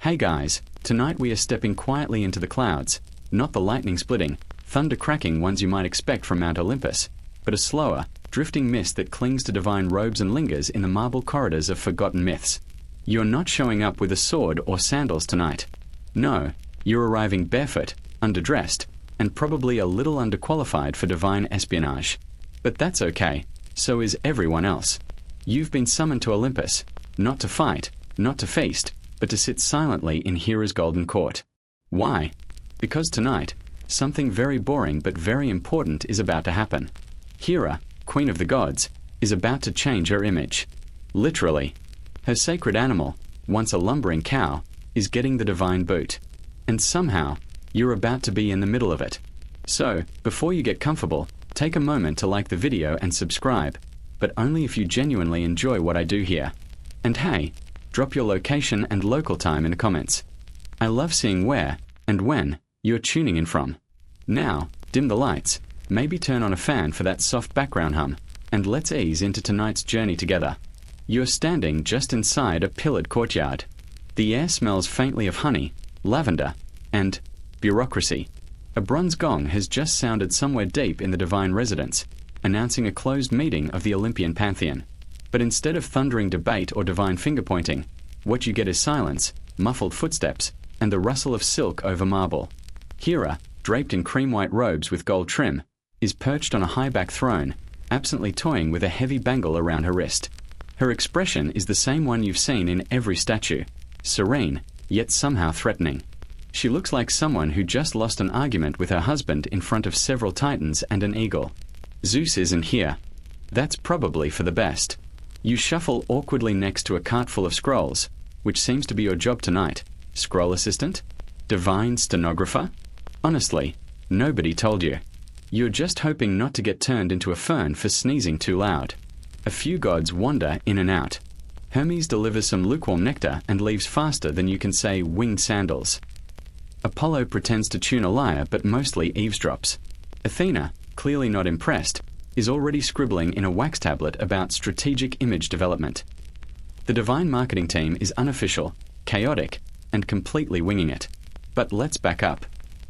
Hey guys, tonight we are stepping quietly into the clouds, not the lightning splitting, thunder cracking ones you might expect from Mount Olympus, but a slower, drifting mist that clings to divine robes and lingers in the marble corridors of forgotten myths. You're not showing up with a sword or sandals tonight. No, you're arriving barefoot, underdressed, and probably a little underqualified for divine espionage. But that's okay, so is everyone else. You've been summoned to Olympus, not to fight, not to feast, but to sit silently in Hera's golden court. Why? Because tonight, something very boring but very important is about to happen. Hera, Queen of the Gods, is about to change her image. Literally. Her sacred animal, once a lumbering cow, is getting the divine boot. And somehow, you're about to be in the middle of it. So, before you get comfortable, take a moment to like the video and subscribe, but only if you genuinely enjoy what I do here. And hey, drop your location and local time in the comments. I love seeing where, and when, you're tuning in from. Now, dim the lights, maybe turn on a fan for that soft background hum, and let's ease into tonight's journey together. You're standing just inside a pillared courtyard. The air smells faintly of honey, lavender, and bureaucracy. A bronze gong has just sounded somewhere deep in the divine residence, announcing a closed meeting of the Olympian pantheon. But instead of thundering debate or divine finger-pointing, what you get is silence, muffled footsteps, and the rustle of silk over marble. Hera, draped in cream-white robes with gold trim, is perched on a high-back throne, absently toying with a heavy bangle around her wrist. Her expression is the same one you've seen in every statue, serene, yet somehow threatening. She looks like someone who just lost an argument with her husband in front of several titans and an eagle. Zeus isn't here. That's probably for the best. You shuffle awkwardly next to a cart full of scrolls, which seems to be your job tonight. Scroll assistant? Divine stenographer? Honestly, nobody told you. You're just hoping not to get turned into a fern for sneezing too loud. A few gods wander in and out. Hermes delivers some lukewarm nectar and leaves faster than you can say winged sandals. Apollo pretends to tune a lyre but mostly eavesdrops. Athena, clearly not impressed, is already scribbling in a wax tablet about strategic image development. The divine marketing team is unofficial, chaotic, and completely winging it. But let's back up.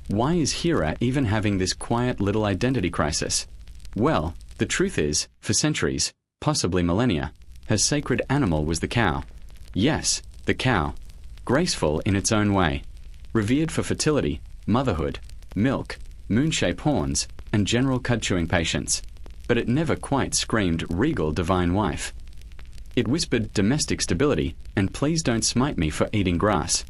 Why is Hera even having this quiet little identity crisis? Well, the truth is, for centuries, possibly millennia, her sacred animal was the cow. Yes, the cow. Graceful in its own way. Revered for fertility, motherhood, milk, moon-shaped horns, and general cud-chewing patience. But it never quite screamed regal divine wife. It whispered domestic stability and please don't smite me for eating grass.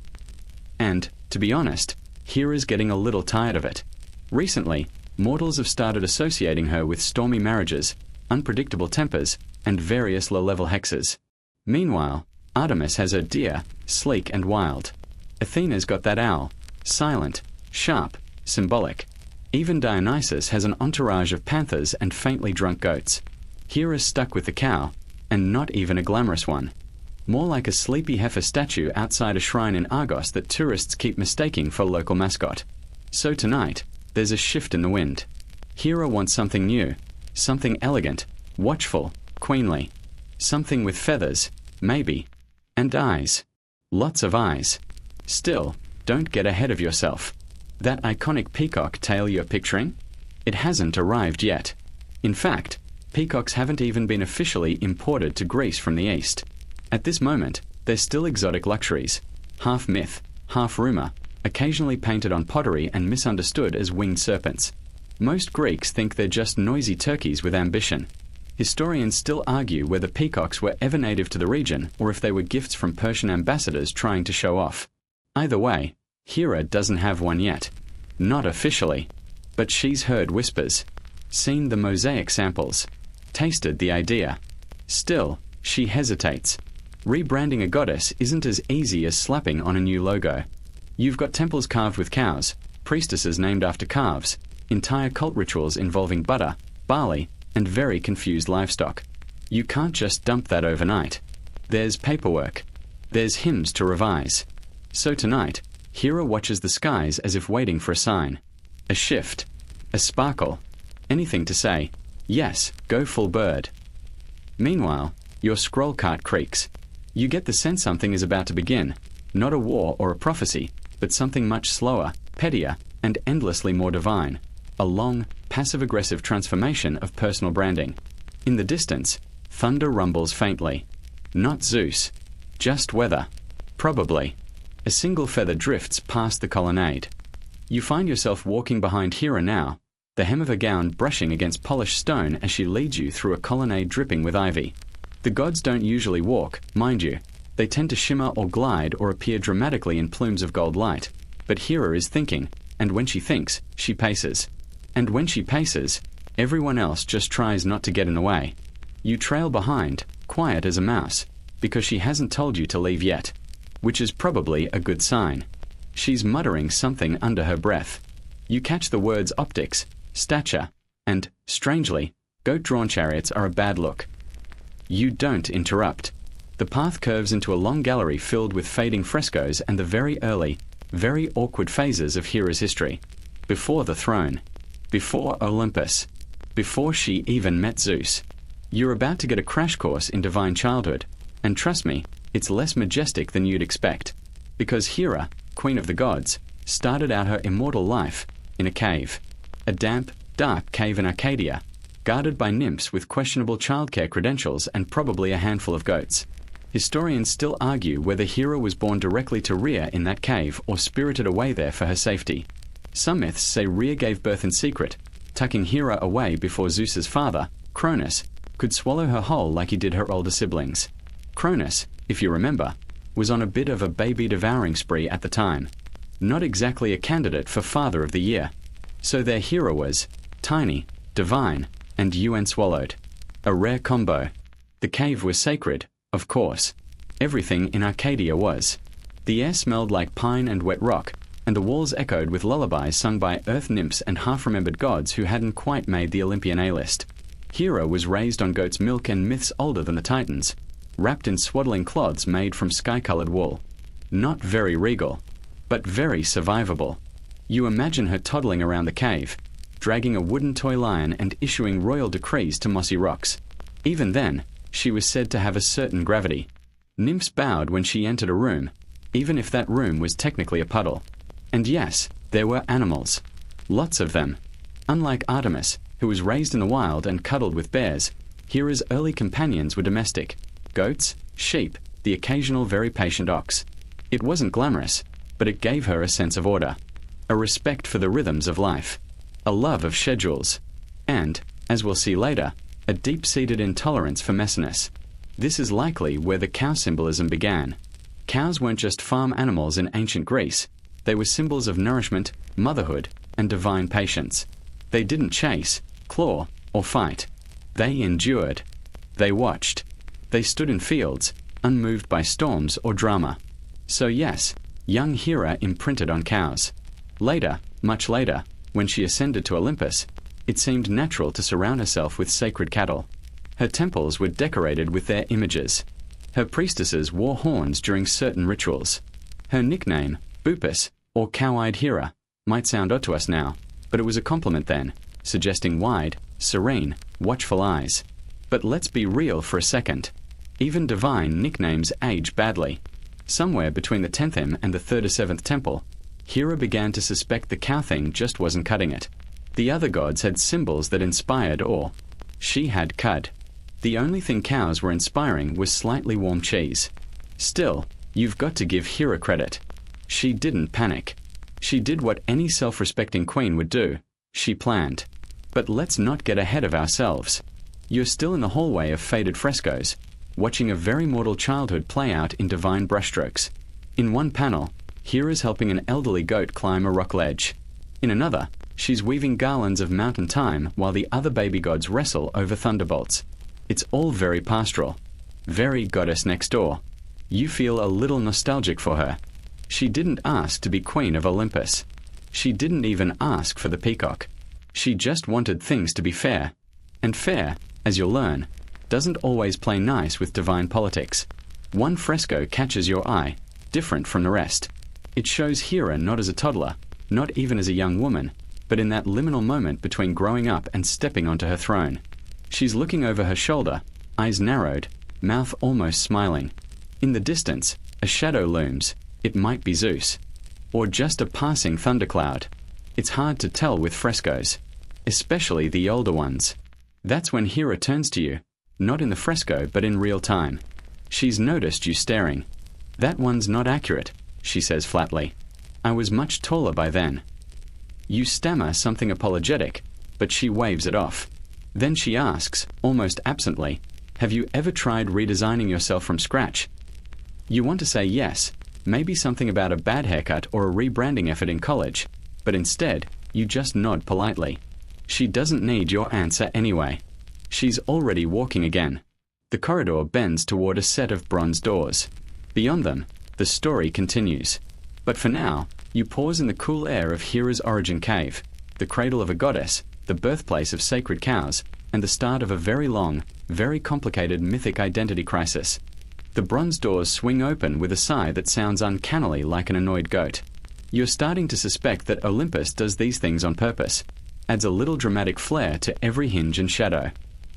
And, to be honest, Hera's getting a little tired of it. Recently, mortals have started associating her with stormy marriages, unpredictable tempers, and various low-level hexes. Meanwhile, Artemis has her deer, sleek and wild. Athena's got that owl, silent, sharp, symbolic. Even Dionysus has an entourage of panthers and faintly drunk goats. Hera's stuck with the cow, and not even a glamorous one. More like a sleepy heifer statue outside a shrine in Argos that tourists keep mistaking for a local mascot. So tonight, there's a shift in the wind. Hera wants something new, something elegant, watchful, queenly. Something with feathers, maybe. And eyes. Lots of eyes. Still, don't get ahead of yourself. That iconic peacock tail you're picturing? It hasn't arrived yet. In fact, peacocks haven't even been officially imported to Greece from the east. At this moment, they're still exotic luxuries, half myth, half rumor, occasionally painted on pottery and misunderstood as winged serpents. Most Greeks think they're just noisy turkeys with ambition. Historians still argue whether peacocks were ever native to the region or if they were gifts from Persian ambassadors trying to show off. Either way, Hera doesn't have one yet. Not officially. But she's heard whispers, seen the mosaic samples, tasted the idea. Still, she hesitates. Rebranding a goddess isn't as easy as slapping on a new logo. You've got temples carved with cows, priestesses named after calves, entire cult rituals involving butter, barley, and very confused livestock. You can't just dump that overnight. There's paperwork. There's hymns to revise. So tonight, Hera watches the skies as if waiting for a sign. A shift. A sparkle. Anything to say, yes, go full bird. Meanwhile, your scroll cart creaks. You get the sense something is about to begin. Not a war or a prophecy, but something much slower, pettier, and endlessly more divine. A long, passive-aggressive transformation of personal branding. In the distance, thunder rumbles faintly. Not Zeus. Just weather. Probably. A single feather drifts past the colonnade. You find yourself walking behind Hera now, the hem of her gown brushing against polished stone as she leads you through a colonnade dripping with ivy. The gods don't usually walk, mind you. They tend to shimmer or glide or appear dramatically in plumes of gold light. But Hera is thinking, and when she thinks, she paces. And when she paces, everyone else just tries not to get in the way. You trail behind, quiet as a mouse, because she hasn't told you to leave yet. Which is probably a good sign. She's muttering something under her breath. You catch the words optics, stature, and, strangely, goat-drawn chariots are a bad look. You don't interrupt. The path curves into a long gallery filled with fading frescoes and the very early, very awkward phases of Hera's history. Before the throne. Before Olympus. Before she even met Zeus. You're about to get a crash course in divine childhood, and trust me, it's less majestic than you'd expect, because Hera, queen of the gods, started out her immortal life in a cave. A damp, dark cave in Arcadia, guarded by nymphs with questionable childcare credentials and probably a handful of goats. Historians still argue whether Hera was born directly to Rhea in that cave or spirited away there for her safety. Some myths say Rhea gave birth in secret, tucking Hera away before Zeus's father, Cronus, could swallow her whole like he did her older siblings. Cronus, if you remember, was on a bit of a baby-devouring spree at the time. Not exactly a candidate for Father of the Year. So their Hera was tiny, divine, and UN swallowed. A rare combo. The cave was sacred, of course. Everything in Arcadia was. The air smelled like pine and wet rock, and the walls echoed with lullabies sung by earth nymphs and half-remembered gods who hadn't quite made the Olympian A-list. Hera was raised on goat's milk and myths older than the Titans, wrapped in swaddling cloths made from sky-colored wool. Not very regal, but very survivable. You imagine her toddling around the cave, dragging a wooden toy lion and issuing royal decrees to mossy rocks. Even then, she was said to have a certain gravity. Nymphs bowed when she entered a room, even if that room was technically a puddle. And yes, there were animals. Lots of them. Unlike Artemis, who was raised in the wild and cuddled with bears, Hera's early companions were domestic. Goats, sheep, the occasional very patient ox. It wasn't glamorous, but it gave her a sense of order, a respect for the rhythms of life, a love of schedules, and, as we'll see later, a deep-seated intolerance for messiness. This is likely where the cow symbolism began. Cows weren't just farm animals in ancient Greece. They were symbols of nourishment, motherhood, and divine patience. They didn't chase, claw, or fight. They endured. They watched. They stood in fields, unmoved by storms or drama. So yes, young Hera imprinted on cows. Later, much later, when she ascended to Olympus, it seemed natural to surround herself with sacred cattle. Her temples were decorated with their images. Her priestesses wore horns during certain rituals. Her nickname, Bupis, or Cow-Eyed Hera, might sound odd to us now, but it was a compliment then, suggesting wide, serene, watchful eyes. But let's be real for a second. Even divine nicknames age badly. Somewhere between the 10th hymn and the 3rd or 7th temple, Hera began to suspect the cow thing just wasn't cutting it. The other gods had symbols that inspired awe. She had cud. The only thing cows were inspiring was slightly warm cheese. Still, you've got to give Hera credit. She didn't panic. She did what any self-respecting queen would do. She planned. But let's not get ahead of ourselves. You're still in the hallway of faded frescoes, watching a very mortal childhood play out in divine brushstrokes. In one panel, Hera's helping an elderly goat climb a rock ledge. In another, she's weaving garlands of mountain thyme while the other baby gods wrestle over thunderbolts. It's all very pastoral, very goddess next door. You feel a little nostalgic for her. She didn't ask to be queen of Olympus. She didn't even ask for the peacock. She just wanted things to be fair. And fair, as you'll learn, doesn't always play nice with divine politics. One fresco catches your eye, different from the rest. It shows Hera not as a toddler, not even as a young woman, but in that liminal moment between growing up and stepping onto her throne. She's looking over her shoulder, eyes narrowed, mouth almost smiling. In the distance, a shadow looms, It might be Zeus. Or just a passing thundercloud. It's hard to tell with frescoes, especially the older ones. That's when Hera turns to you, not in the fresco but in real time. She's noticed you staring. "That one's not accurate," she says flatly. "I was much taller by then." You stammer something apologetic, but she waves it off. Then she asks, almost absently, "Have you ever tried redesigning yourself from scratch?" You want to say yes, maybe something about a bad haircut or a rebranding effort in college, but instead, you just nod politely. She doesn't need your answer anyway. She's already walking again. The corridor bends toward a set of bronze doors. Beyond them, the story continues. But for now, you pause in the cool air of Hera's origin cave, the cradle of a goddess, the birthplace of sacred cows, and the start of a very long, very complicated mythic identity crisis. The bronze doors swing open with a sigh that sounds uncannily like an annoyed goat. You're starting to suspect that Olympus does these things on purpose, adds a little dramatic flair to every hinge and shadow.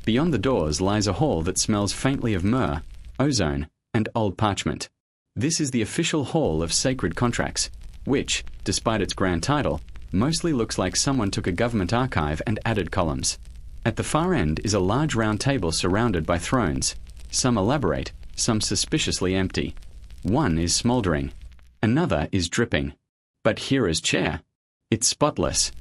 Beyond the doors lies a hall that smells faintly of myrrh, ozone, and old parchment. This is the official Hall of Sacred Contracts, which, despite its grand title, mostly looks like someone took a government archive and added columns. At the far end is a large round table surrounded by thrones, some elaborate, some suspiciously empty. One is smouldering, another is dripping. But Hera's chair, it's spotless,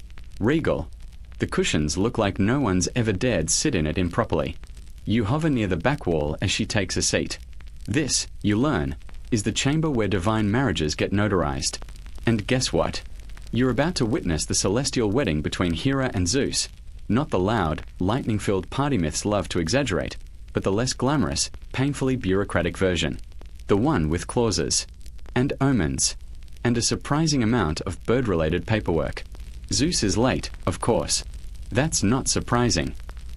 regal. The cushions look like no one's ever dared sit in it improperly. You hover near the back wall as she takes a seat. This, you learn, is the chamber where divine marriages get notarized. And guess what? You're about to witness the celestial wedding between Hera and Zeus. Not the loud, lightning-filled party myths love to exaggerate, but the less glamorous, painfully bureaucratic version. The one with clauses, and omens, and a surprising amount of bird-related paperwork. Zeus is late, of course. That's not surprising.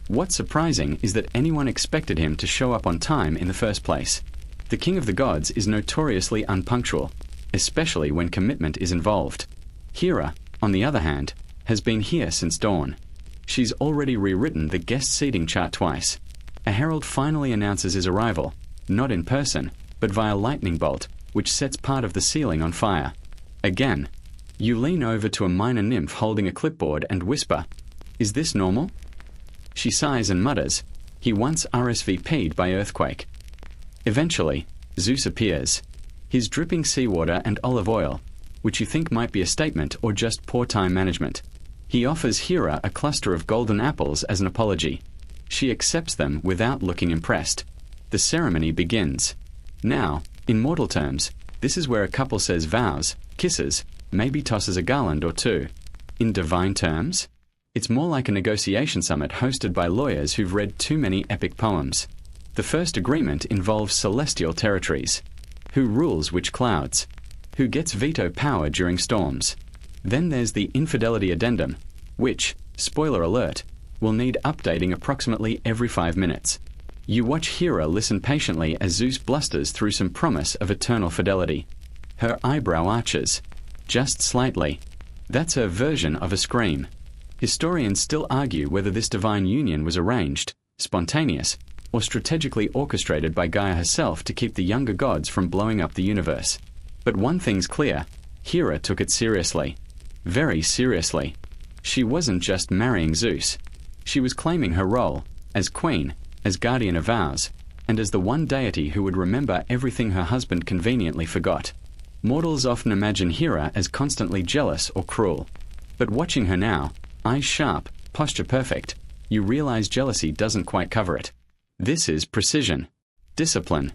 What's surprising is that anyone expected him to show up on time in the first place. The king of the gods is notoriously unpunctual, especially when commitment is involved. Hera, on the other hand, has been here since dawn. She's already rewritten the guest seating chart twice. A herald finally announces his arrival, not in person, but via lightning bolt, which sets part of the ceiling on fire. Again, you lean over to a minor nymph holding a clipboard and whisper, "Is this normal?" She sighs and mutters, "He once RSVP'd by earthquake." Eventually, Zeus appears. His dripping seawater and olive oil, which you think might be a statement or just poor time management. He offers Hera a cluster of golden apples as an apology. She accepts them without looking impressed. The ceremony begins. Now, in mortal terms, this is where a couple says vows, kisses, maybe tosses a garland or two. In divine terms, it's more like a negotiation summit hosted by lawyers who've read too many epic poems. The first agreement involves celestial territories. Who rules which clouds? Who gets veto power during storms? Then there's the infidelity addendum, which, spoiler alert, will need updating approximately every 5 minutes. You watch Hera listen patiently as Zeus blusters through some promise of eternal fidelity. Her eyebrow arches, just slightly. That's her version of a scream. Historians still argue whether this divine union was arranged, spontaneous, or strategically orchestrated by Gaia herself to keep the younger gods from blowing up the universe. But one thing's clear, Hera took it seriously. Very seriously. She wasn't just marrying Zeus. She was claiming her role, as queen, as guardian of vows, and as the one deity who would remember everything her husband conveniently forgot. Mortals often imagine Hera as constantly jealous or cruel. But watching her now, eyes sharp, posture perfect, you realize jealousy doesn't quite cover it. This is precision. Discipline.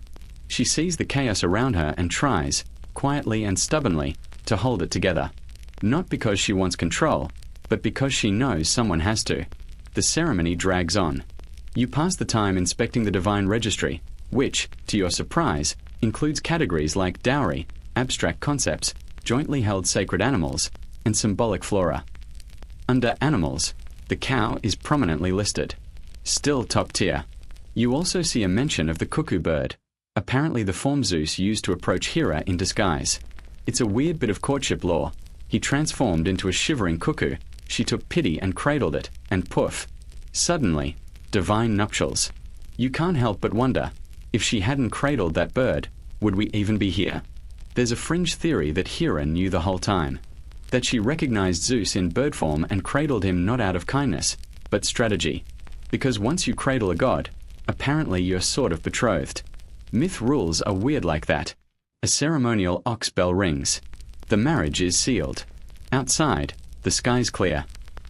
She sees the chaos around her and tries, quietly and stubbornly, to hold it together. Not because she wants control, but because she knows someone has to. The ceremony drags on. You pass the time inspecting the divine registry, which, to your surprise, includes categories like dowry, abstract concepts, jointly held sacred animals, and symbolic flora. Under animals, the cow is prominently listed. Still top tier. You also see a mention of the cuckoo bird, apparently the form Zeus used to approach Hera in disguise. It's a weird bit of courtship lore. He transformed into a shivering cuckoo. She took pity and cradled it, and poof. Suddenly, divine nuptials. You can't help but wonder, if she hadn't cradled that bird, would we even be here? There's a fringe theory that Hera knew the whole time, that she recognized Zeus in bird form and cradled him not out of kindness, but strategy. Because once you cradle a god, apparently you're sort of betrothed. Myth rules are weird like that. A ceremonial ox bell rings. The marriage is sealed. Outside, the sky's clear.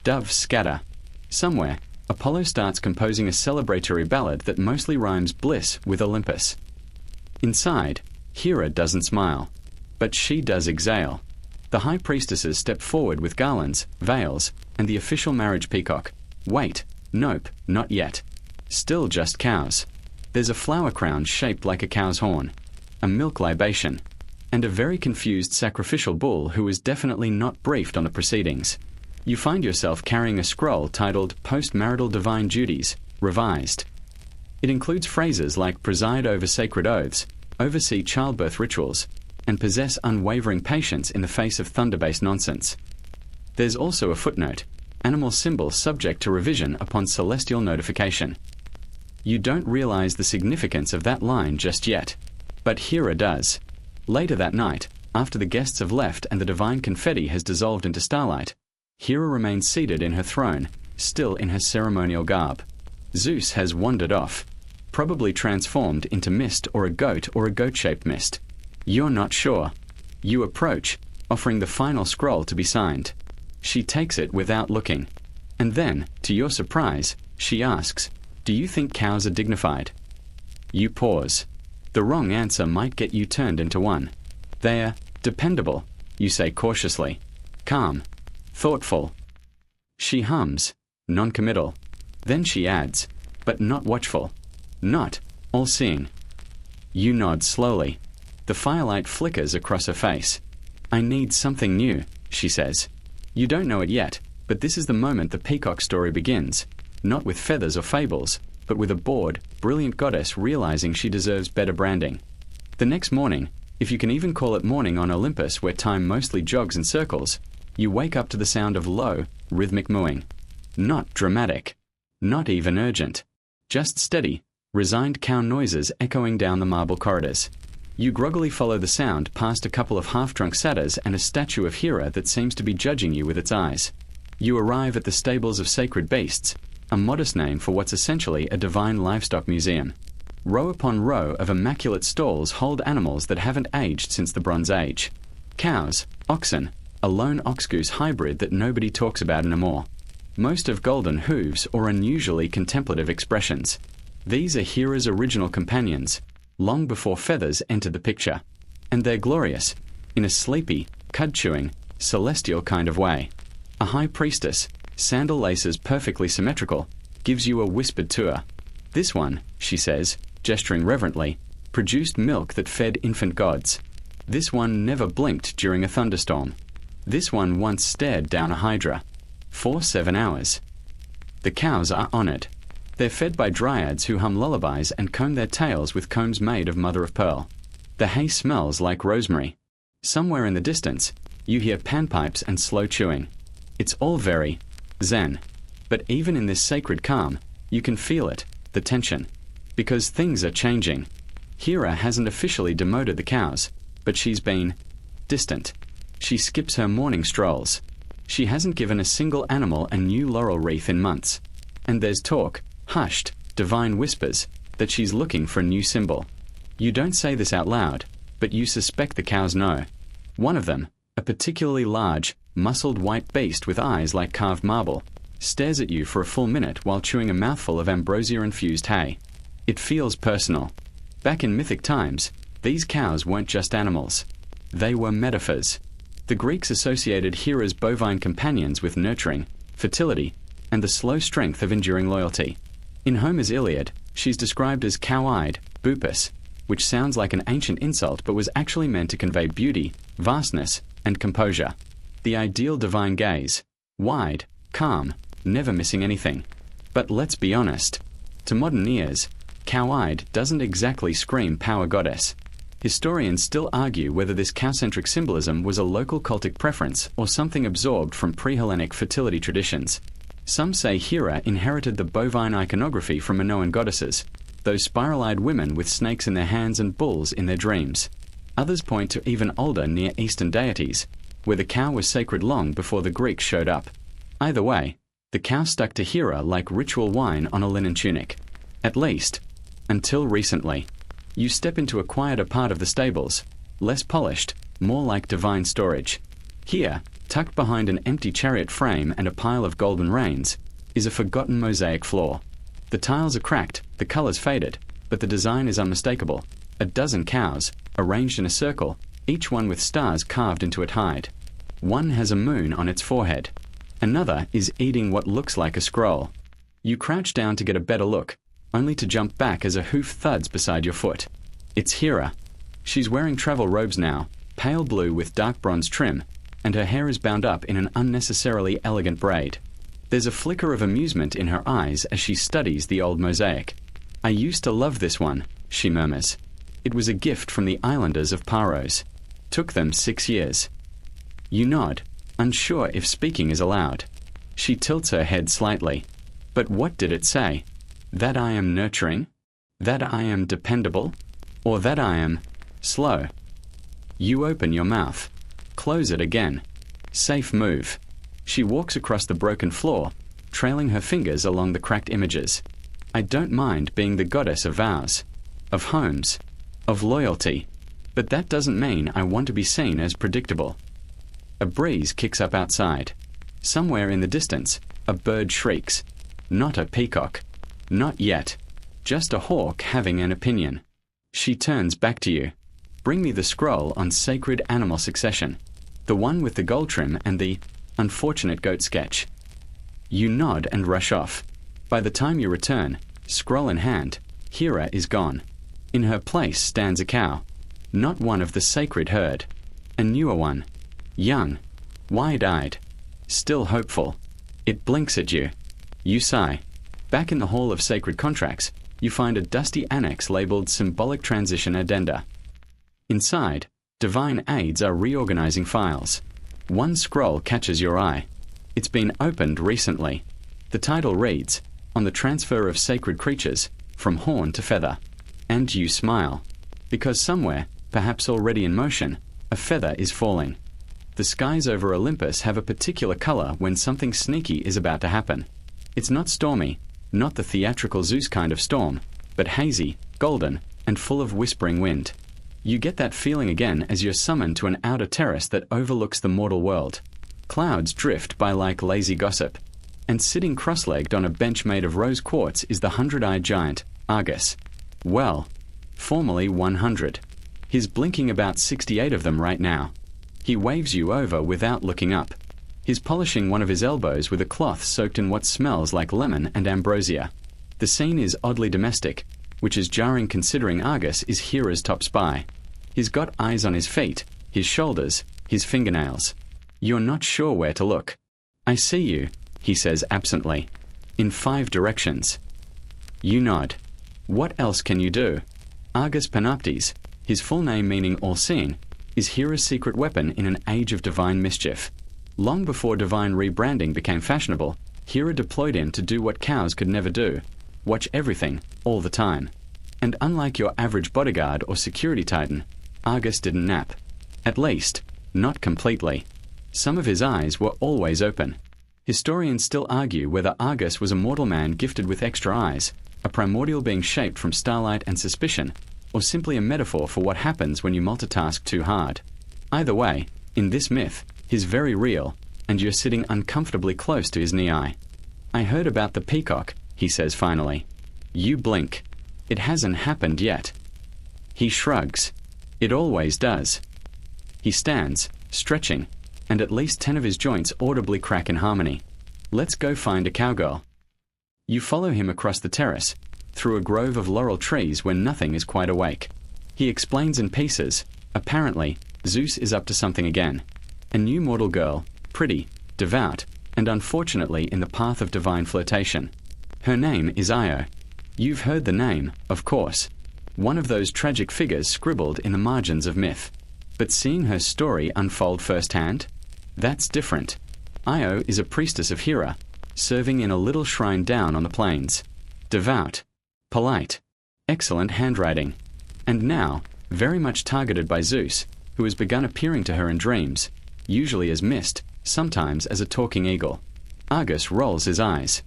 Doves scatter. Somewhere, Apollo starts composing a celebratory ballad that mostly rhymes bliss with Olympus. Inside, Hera doesn't smile, but she does exhale. The high priestesses step forward with garlands, veils, and the official marriage peacock. Wait, nope, not yet. Still just cows. There's a flower crown shaped like a cow's horn, a milk libation, and a very confused sacrificial bull who is definitely not briefed on the proceedings. You find yourself carrying a scroll titled Post-Marital Divine Duties, Revised. It includes phrases like preside over sacred oaths, oversee childbirth rituals, and possess unwavering patience in the face of thunder-based nonsense. There's also a footnote, animal symbol subject to revision upon celestial notification. You don't realize the significance of that line just yet, but Hera does. Later that night, after the guests have left and the divine confetti has dissolved into starlight, Hera remains seated in her throne, still in her ceremonial garb. Zeus has wandered off, probably transformed into mist or a goat-shaped mist. You're not sure. You approach, offering the final scroll to be signed. She takes it without looking. And then, to your surprise, she asks, "Do you think cows are dignified?" You pause. The wrong answer might get you turned into one. They're dependable, you say cautiously. Calm. Thoughtful. She hums, non-committal. Then she adds, but not watchful. Not all-seeing. You nod slowly. The firelight flickers across her face. "I need something new," she says. You don't know it yet, but this is the moment the peacock story begins. Not with feathers or fables, but with a bored, brilliant goddess realizing she deserves better branding. The next morning, if you can even call it morning on Olympus where time mostly jogs in circles, you wake up to the sound of low, rhythmic mooing. Not dramatic. Not even urgent. Just steady, resigned cow noises echoing down the marble corridors. You groggily follow the sound past a couple of half-drunk satyrs and a statue of Hera that seems to be judging you with its eyes. You arrive at the Stables of Sacred Beasts, a modest name for what's essentially a divine livestock museum. Row upon row of immaculate stalls hold animals that haven't aged since the Bronze Age. Cows, oxen, a lone ox-goose hybrid that nobody talks about anymore. Most have golden hooves or unusually contemplative expressions. These are Hera's original companions, long before feathers entered the picture. And they're glorious, in a sleepy, cud-chewing, celestial kind of way. A high priestess, sandal laces perfectly symmetrical, gives you a whispered tour. This one, she says, gesturing reverently, produced milk that fed infant gods. This one never blinked during a thunderstorm. This one once stared down a hydra. For 7 hours. The cows are honored. They're fed by dryads who hum lullabies and comb their tails with combs made of mother of pearl. The hay smells like rosemary. Somewhere in the distance, you hear panpipes and slow chewing. It's all very zen. But even in this sacred calm, you can feel it, the tension. Because things are changing. Hera hasn't officially demoted the cows, but she's been distant. She skips her morning strolls. She hasn't given a single animal a new laurel wreath in months. And there's talk, hushed, divine whispers, that she's looking for a new symbol. You don't say this out loud, but you suspect the cows know. One of them, a particularly large, muscled white beast with eyes like carved marble, stares at you for a full minute while chewing a mouthful of ambrosia-infused hay. It feels personal. Back in mythic times, these cows weren't just animals. They were metaphors. The Greeks associated Hera's bovine companions with nurturing, fertility, and the slow strength of enduring loyalty. In Homer's Iliad, she's described as cow-eyed, bupus, which sounds like an ancient insult but was actually meant to convey beauty, vastness, and composure. The ideal divine gaze, wide, calm, never missing anything. But let's be honest. To modern ears, cow-eyed doesn't exactly scream power goddess. Historians still argue whether this cow-centric symbolism was a local cultic preference or something absorbed from pre-Hellenic fertility traditions. Some say Hera inherited the bovine iconography from Minoan goddesses, those spiral-eyed women with snakes in their hands and bulls in their dreams. Others point to even older Near Eastern deities, where the cow was sacred long before the Greeks showed up. Either way, the cow stuck to Hera like ritual wine on a linen tunic. At least, until recently. You step into a quieter part of the stables, less polished, more like divine storage. Here, tucked behind an empty chariot frame and a pile of golden reins, is a forgotten mosaic floor. The tiles are cracked, the colors faded, but the design is unmistakable. A dozen cows, arranged in a circle, each one with stars carved into its hide. One has a moon on its forehead. Another is eating what looks like a scroll. You crouch down to get a better look, only to jump back as a hoof thuds beside your foot. It's Hera. She's wearing travel robes now, pale blue with dark bronze trim, and her hair is bound up in an unnecessarily elegant braid. There's a flicker of amusement in her eyes as she studies the old mosaic. "I used to love this one," she murmurs. "It was a gift from the islanders of Paros. Took them 6 years." You nod, unsure if speaking is allowed. She tilts her head slightly. But what did it say? That I am nurturing? That I am dependable? Or that I am slow? You open your mouth. Close it again. Safe move. She walks across the broken floor, trailing her fingers along the cracked images. "I don't mind being the goddess of vows, of homes, of loyalty, but that doesn't mean I want to be seen as predictable." A breeze kicks up outside. Somewhere in the distance, a bird shrieks. Not a peacock. Not yet. Just a hawk having an opinion. She turns back to you. "Bring me the scroll on sacred animal succession. The one with the gold trim and the unfortunate goat sketch." You nod and rush off. By the time you return, scroll in hand, Hera is gone. In her place stands a cow. Not one of the sacred herd. A newer one. Young. Wide-eyed. Still hopeful. It blinks at you. You sigh. Back in the Hall of Sacred Contracts, you find a dusty annex labeled Symbolic Transition Addenda. Inside, divine aides are reorganizing files. One scroll catches your eye. It's been opened recently. The title reads, "On the Transfer of Sacred Creatures, from Horn to Feather." And you smile. Because somewhere, perhaps already in motion, a feather is falling. The skies over Olympus have a particular color when something sneaky is about to happen. It's not stormy, not the theatrical Zeus kind of storm, but hazy, golden, and full of whispering wind. You get that feeling again as you're summoned to an outer terrace that overlooks the mortal world. Clouds drift by like lazy gossip, and sitting cross-legged on a bench made of rose quartz is the 100-eyed giant, Argus. Well, formerly 100. He's blinking about 68 of them right now. He waves you over without looking up. He's polishing one of his elbows with a cloth soaked in what smells like lemon and ambrosia. The scene is oddly domestic, which is jarring considering Argus is Hera's top spy. He's got eyes on his feet, his shoulders, his fingernails. You're not sure where to look. "I see you," he says absently, "in 5 directions." You nod. What else can you do? Argus Panoptes, his full name meaning all-seeing, is Hera's secret weapon in an age of divine mischief. Long before divine rebranding became fashionable, Hera deployed him to do what cows could never do: watch everything, all the time. And unlike your average bodyguard or security titan, Argus didn't nap. At least, not completely. Some of his eyes were always open. Historians still argue whether Argus was a mortal man gifted with extra eyes, a primordial being shaped from starlight and suspicion, or simply a metaphor for what happens when you multitask too hard. Either way, in this myth, he's very real, and you're sitting uncomfortably close to his knee eye. "I heard about the peacock," he says finally. You blink. It hasn't happened yet. He shrugs. It always does. He stands, stretching, and at least 10 of his joints audibly crack in harmony. "Let's go find a cowgirl." You follow him across the terrace, through a grove of laurel trees where nothing is quite awake. He explains in pieces. Apparently, Zeus is up to something again. A new mortal girl, pretty, devout, and unfortunately in the path of divine flirtation. Her name is Io. You've heard the name, of course. One of those tragic figures scribbled in the margins of myth. But seeing her story unfold firsthand? That's different. Io is a priestess of Hera, serving in a little shrine down on the plains. Devout. Polite. Excellent handwriting. And now, very much targeted by Zeus, who has begun appearing to her in dreams, usually as mist, sometimes as a talking eagle. Argus rolls his eyes.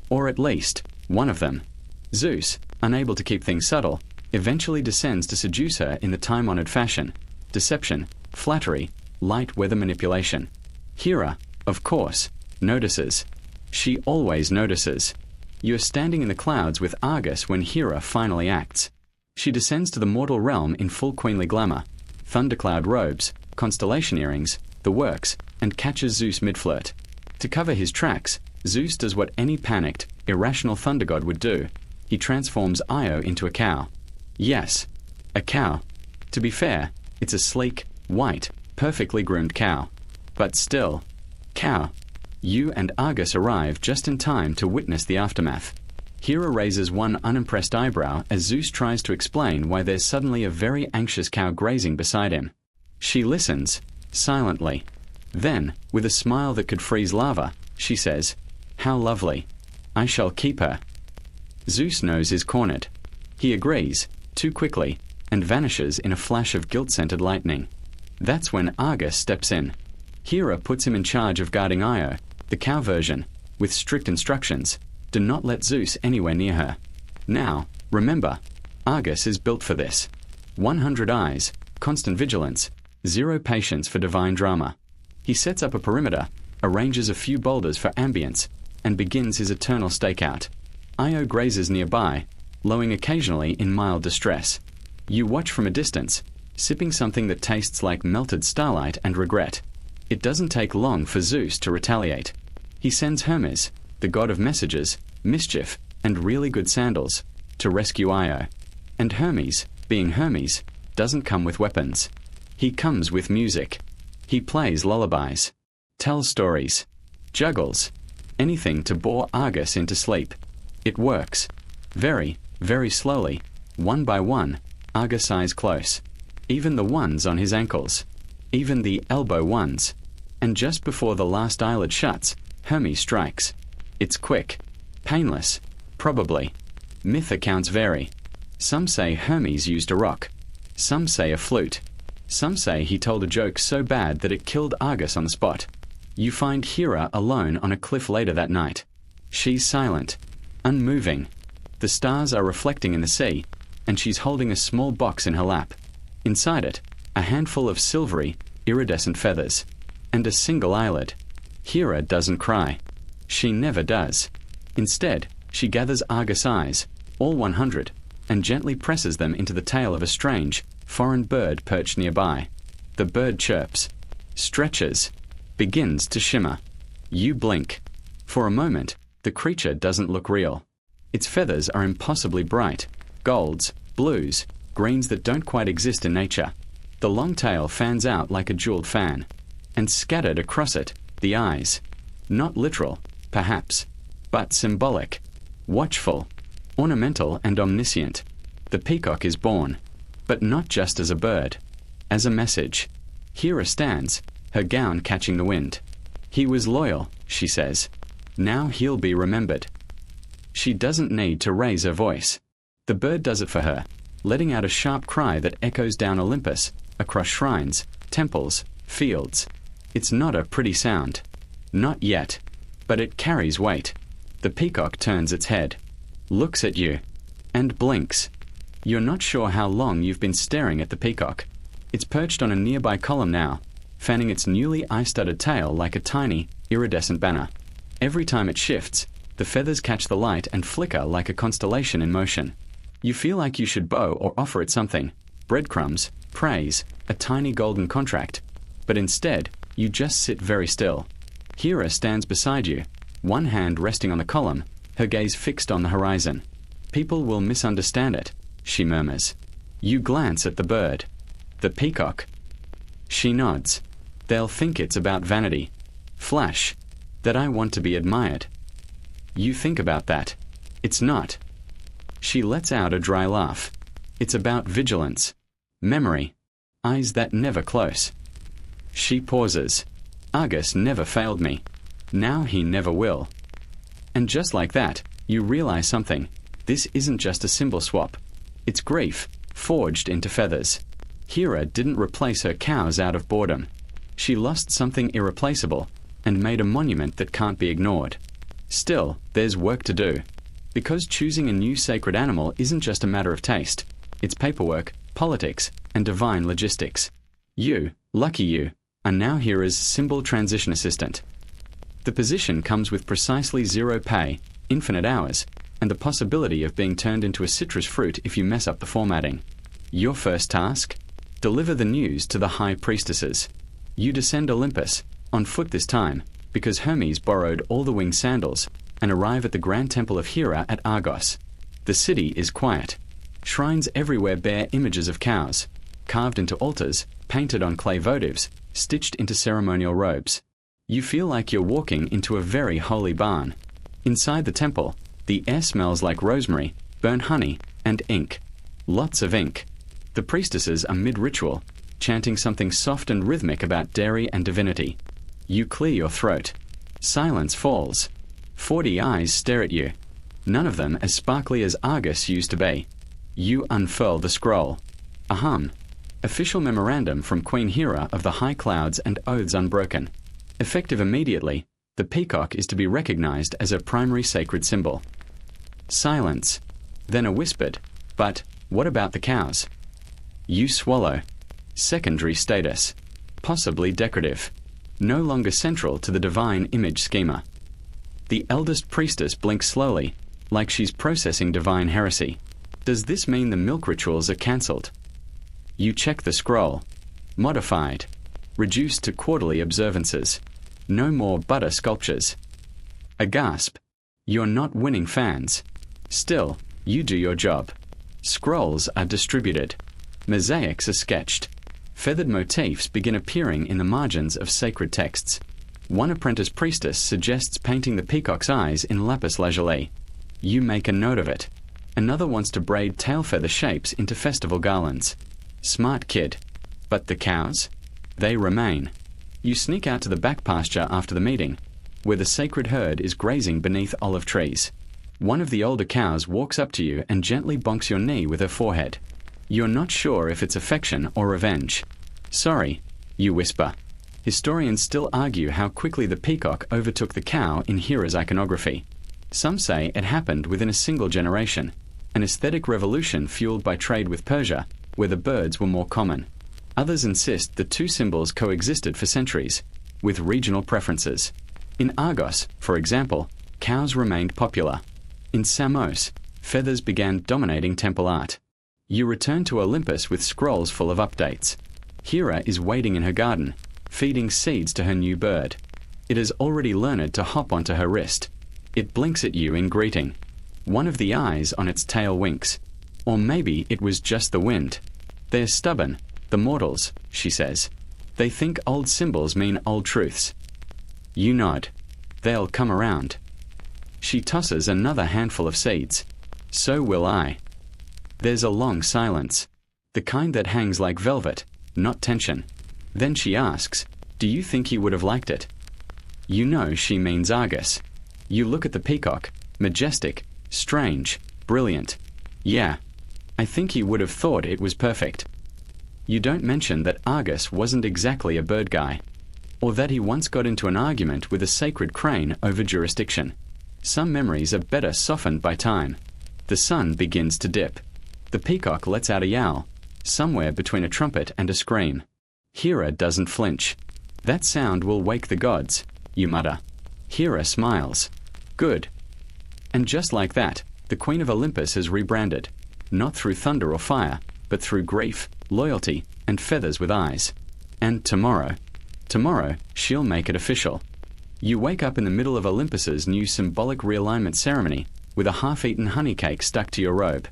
Or at least, one of them. Zeus, unable to keep things subtle, eventually descends to seduce her in the time-honored fashion: deception, flattery, light weather manipulation. Hera, of course, notices. She always notices. You are standing in the clouds with Argus when Hera finally acts. She descends to the mortal realm in full queenly glamour, thundercloud robes, constellation earrings, the works, and catches Zeus mid-flirt. To cover his tracks, Zeus does what any panicked, irrational thunder god would do. He transforms Io into a cow. Yes, a cow. To be fair, it's a sleek, white, perfectly groomed cow. But still, cow. You and Argus arrive just in time to witness the aftermath. Hera raises one unimpressed eyebrow as Zeus tries to explain why there's suddenly a very anxious cow grazing beside him. She listens, silently. Then, with a smile that could freeze lava, she says, "How lovely. I shall keep her." Zeus knows he's cornered. He agrees, too quickly, and vanishes in a flash of guilt-scented lightning. That's when Argus steps in. Hera puts him in charge of guarding Io, the cow version, with strict instructions: do not let Zeus anywhere near her. Now, remember, Argus is built for this. 100 eyes, constant vigilance, zero patience for divine drama. He sets up a perimeter, arranges a few boulders for ambience, and begins his eternal stakeout. Io grazes nearby, lowing occasionally in mild distress. You watch from a distance, sipping something that tastes like melted starlight and regret. It doesn't take long for Zeus to retaliate. He sends Hermes, the god of messages, mischief, and really good sandals, to rescue Io. And Hermes, being Hermes, doesn't come with weapons. He comes with music. He plays lullabies, tells stories, juggles, anything to bore Argus into sleep. It works. Very, very slowly, one by one, Argus eyes close. Even the ones on his ankles. Even the elbow ones. And just before the last eyelid shuts, Hermes strikes. It's quick. Painless. Probably. Myth accounts vary. Some say Hermes used a rock. Some say a flute. Some say he told a joke so bad that it killed Argus on the spot. You find Hera alone on a cliff later that night. She's silent, unmoving. The stars are reflecting in the sea, and she's holding a small box in her lap. Inside it, a handful of silvery, iridescent feathers, and a single eyelid. Hera doesn't cry. She never does. Instead, she gathers Argus eyes, all 100, and gently presses them into the tail of a strange, foreign bird perched nearby. The bird chirps, stretches, begins to shimmer. You blink. For a moment, the creature doesn't look real. Its feathers are impossibly bright, golds, blues, greens that don't quite exist in nature. The long tail fans out like a jeweled fan, and scattered across it, the eyes. Not literal, perhaps, but symbolic, watchful, ornamental and omniscient. The peacock is born, but not just as a bird, as a message. Hera stands, her gown catching the wind. He was loyal, she says. Now he'll be remembered. She doesn't need to raise her voice. The bird does it for her, letting out a sharp cry that echoes down Olympus, across shrines, temples, fields. It's not a pretty sound. Not yet. But it carries weight. The peacock turns its head, looks at you, and blinks. You're not sure how long you've been staring at the peacock. It's perched on a nearby column now, fanning its newly eye-studded tail like a tiny, iridescent banner. Every time it shifts, the feathers catch the light and flicker like a constellation in motion. You feel like you should bow or offer it something: breadcrumbs, praise, a tiny golden contract. But instead, you just sit very still. Hera stands beside you, one hand resting on the column, her gaze fixed on the horizon. People will misunderstand it, she murmurs. You glance at the bird. The peacock. She nods. They'll think it's about vanity. Flash. That I want to be admired. You think about that. It's not. She lets out a dry laugh. It's about vigilance. Memory. Eyes that never close. She pauses. Argus never failed me. Now he never will. And just like that, you realize something. This isn't just a symbol swap. It's grief, forged into feathers. Hera didn't replace her cows out of boredom. She lost something irreplaceable and made a monument that can't be ignored. Still, there's work to do. Because choosing a new sacred animal isn't just a matter of taste. It's paperwork, politics, and divine logistics. You, lucky you, are now Hera's symbol transition assistant. The position comes with precisely 0 pay, infinite hours, and the possibility of being turned into a citrus fruit if you mess up the formatting. Your first task? Deliver the news to the high priestesses. You descend Olympus, on foot this time, because Hermes borrowed all the winged sandals, and arrive at the grand temple of Hera at Argos. The city is quiet. Shrines everywhere bear images of cows, carved into altars, painted on clay votives, stitched into ceremonial robes. You feel like you're walking into a very holy barn. Inside the temple, the air smells like rosemary, burnt honey, and ink. Lots of ink. The priestesses are mid-ritual, chanting something soft and rhythmic about dairy and divinity. You clear your throat. Silence falls. 40 eyes stare at you. None of them as sparkly as Argus used to be. You unfurl the scroll. Aham. Official memorandum from Queen Hera of the High Clouds and Oaths Unbroken. Effective immediately, the peacock is to be recognized as a primary sacred symbol. Silence. Then a whispered, but what about the cows? You swallow. Secondary status. Possibly decorative. No longer central to the divine image schema. The eldest priestess blinks slowly, like she's processing divine heresy. Does this mean the milk rituals are cancelled? You check the scroll. Modified. Reduced to quarterly observances. No more butter sculptures. A gasp. You're not winning fans. Still, you do your job. Scrolls are distributed. Mosaics are sketched. Feathered motifs begin appearing in the margins of sacred texts. One apprentice priestess suggests painting the peacock's eyes in lapis lazuli. You make a note of it. Another wants to braid tail feather shapes into festival garlands. Smart kid. But the cows? They remain. You sneak out to the back pasture after the meeting, where the sacred herd is grazing beneath olive trees. One of the older cows walks up to you and gently bonks your knee with her forehead. You're not sure if it's affection or revenge. Sorry, you whisper. Historians still argue how quickly the peacock overtook the cow in Hera's iconography. Some say it happened within a single generation, an aesthetic revolution fueled by trade with Persia, where the birds were more common. Others insist the two symbols coexisted for centuries, with regional preferences. In Argos, for example, cows remained popular. In Samos, feathers began dominating temple art. You return to Olympus with scrolls full of updates. Hera is waiting in her garden, feeding seeds to her new bird. It has already learned to hop onto her wrist. It blinks at you in greeting. One of the eyes on its tail winks. Or maybe it was just the wind. They're stubborn, the mortals, she says. They think old symbols mean old truths. You nod. They'll come around. She tosses another handful of seeds. So will I. There's a long silence. The kind that hangs like velvet, not tension. Then she asks, do you think he would have liked it? You know she means Argus. You look at the peacock, majestic, strange, brilliant. Yeah, I think he would have thought it was perfect. You don't mention that Argus wasn't exactly a bird guy, or that he once got into an argument with a sacred crane over jurisdiction. Some memories are better softened by time. The sun begins to dip. The peacock lets out a yowl, somewhere between a trumpet and a scream. Hera doesn't flinch. That sound will wake the gods, you mutter. Hera smiles. Good. And just like that, the Queen of Olympus has rebranded, not through thunder or fire, but through grief, loyalty, and feathers with eyes. And tomorrow, she'll make it official. You wake up in the middle of Olympus's new symbolic realignment ceremony with a half-eaten honey cake stuck to your robe.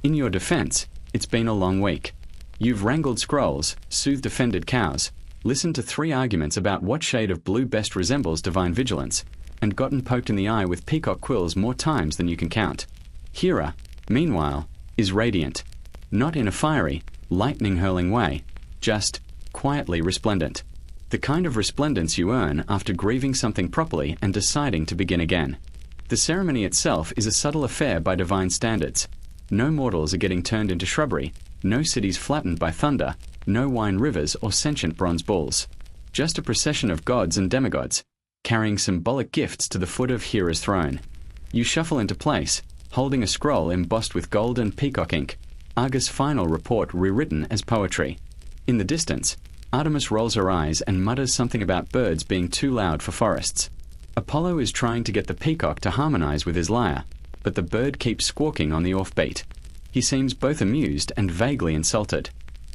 In your defense, it's been a long week. You've wrangled scrolls, soothed offended cows, listened to 3 arguments about what shade of blue best resembles divine vigilance, and gotten poked in the eye with peacock quills more times than you can count. Hera, meanwhile, is radiant. Not in a fiery, lightning-hurling way, just quietly resplendent. The kind of resplendence you earn after grieving something properly and deciding to begin again. The ceremony itself is a subtle affair by divine standards. No mortals are getting turned into shrubbery, no cities flattened by thunder, no wine rivers or sentient bronze bulls. Just a procession of gods and demigods, carrying symbolic gifts to the foot of Hera's throne. You shuffle into place, holding a scroll embossed with gold and peacock ink, Argus' final report rewritten as poetry. In the distance, Artemis rolls her eyes and mutters something about birds being too loud for forests. Apollo is trying to get the peacock to harmonize with his lyre, but the bird keeps squawking on the offbeat. He seems both amused and vaguely insulted.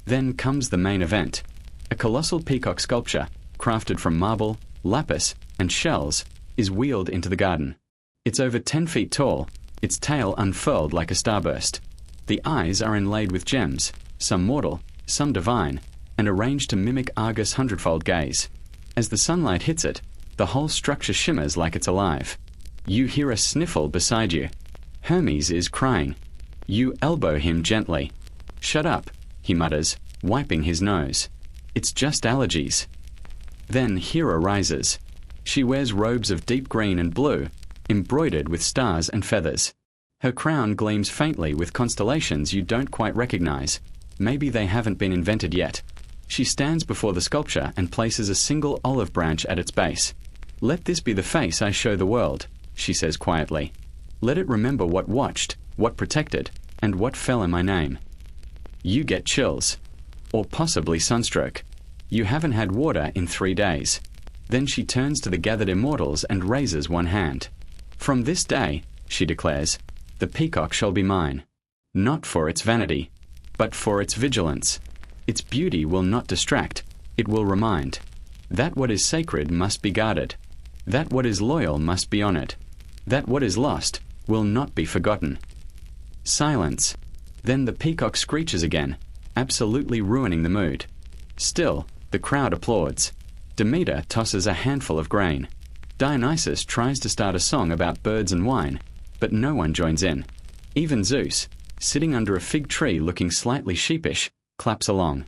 Then comes the main event. A colossal peacock sculpture, crafted from marble, lapis, and shells, is wheeled into the garden. It's over 10 feet tall, its tail unfurled like a starburst. The eyes are inlaid with gems, some mortal, some divine, and arranged to mimic Argus' hundredfold gaze. As the sunlight hits it, the whole structure shimmers like it's alive. You hear a sniffle beside you. Hermes is crying. You elbow him gently. "Shut up," he mutters, wiping his nose. "It's just allergies." Then Hera rises. She wears robes of deep green and blue, embroidered with stars and feathers. Her crown gleams faintly with constellations you don't quite recognize. Maybe they haven't been invented yet. She stands before the sculpture and places a single olive branch at its base. "Let this be the face I show the world," she says quietly. "Let it remember what watched, what protected, and what fell in my name." You get chills. Or possibly sunstroke. You haven't had water in 3 days. Then she turns to the gathered immortals and raises one hand. "From this day," she declares, "the peacock shall be mine. Not for its vanity, but for its vigilance. Its beauty will not distract, it will remind. That what is sacred must be guarded. That what is loyal must be honored. That what is lost will not be forgotten." Silence. Then the peacock screeches again, absolutely ruining the mood. Still, the crowd applauds. Demeter tosses a handful of grain. Dionysus tries to start a song about birds and wine, but no one joins in. Even Zeus, sitting under a fig tree looking slightly sheepish, claps along.